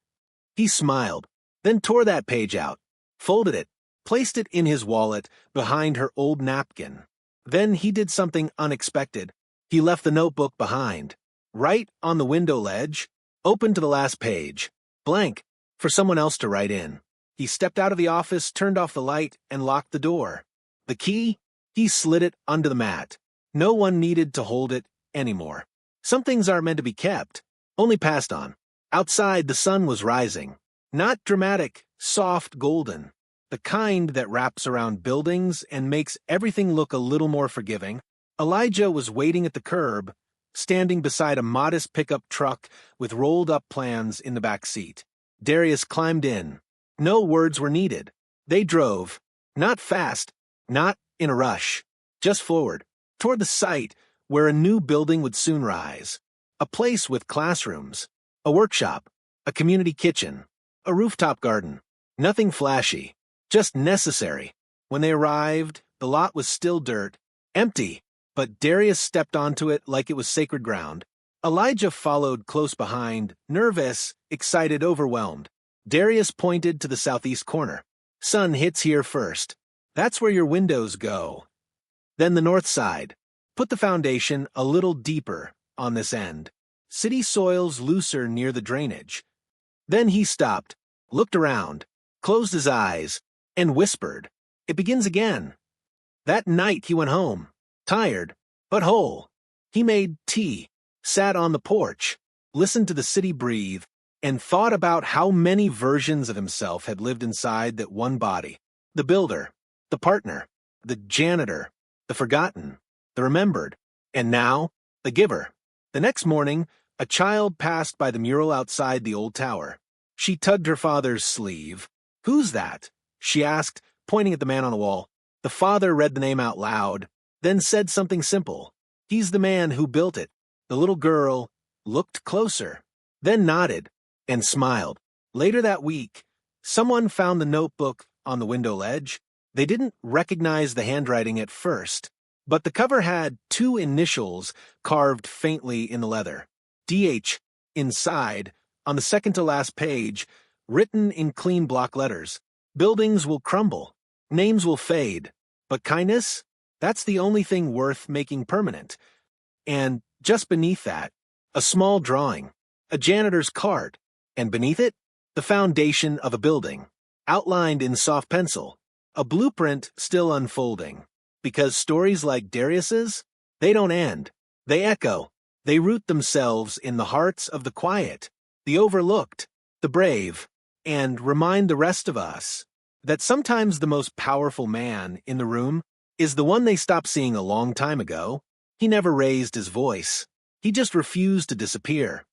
He smiled, then tore that page out, folded it, placed it in his wallet behind her old napkin. Then he did something unexpected. He left the notebook behind, right on the window ledge, open to the last page, blank, for someone else to write in. He stepped out of the office, turned off the light, and locked the door. The key? He slid it under the mat. No one needed to hold it anymore. Some things aren't meant to be kept, only passed on. Outside, the sun was rising. Not dramatic, soft golden. The kind that wraps around buildings and makes everything look a little more forgiving. Elijah was waiting at the curb, standing beside a modest pickup truck with rolled-up plans in the back seat. Darius climbed in. No words were needed. They drove, not fast, not in a rush, just forward, toward the site where a new building would soon rise. A place with classrooms, a workshop, a community kitchen, a rooftop garden. Nothing flashy, just necessary. When they arrived, the lot was still dirt, empty, but Darius stepped onto it like it was sacred ground. Elijah followed close behind, nervous, excited, overwhelmed. Darius pointed to the southeast corner. Sun hits here first. That's where your windows go. Then the north side. Put the foundation a little deeper on this end. City soil's looser near the drainage. Then he stopped, looked around, closed his eyes, and whispered. It begins again. That night he went home, tired, but whole. He made tea, sat on the porch, listened to the city breathe, and thought about how many versions of himself had lived inside that one body. The builder, the partner, the janitor, the forgotten, the remembered, and now, the giver. The next morning, a child passed by the mural outside the old tower. She tugged her father's sleeve. "Who's that?" she asked, pointing at the man on the wall. The father read the name out loud, then said something simple. "He's the man who built it." The little girl looked closer, then nodded and smiled. Later that week, someone found the notebook on the window ledge. They didn't recognize the handwriting at first, but the cover had two initials carved faintly in the leather. DH, inside, on the second-to-last page, written in clean block letters. Buildings will crumble, names will fade, but kindness? That's the only thing worth making permanent. And just beneath that, a small drawing, a janitor's card, and beneath it, the foundation of a building, outlined in soft pencil, a blueprint still unfolding. Because stories like Darius's, they don't end. They echo. They root themselves in the hearts of the quiet, the overlooked, the brave, and remind the rest of us that sometimes the most powerful man in the room is the one they stopped seeing a long time ago. He never raised his voice. He just refused to disappear.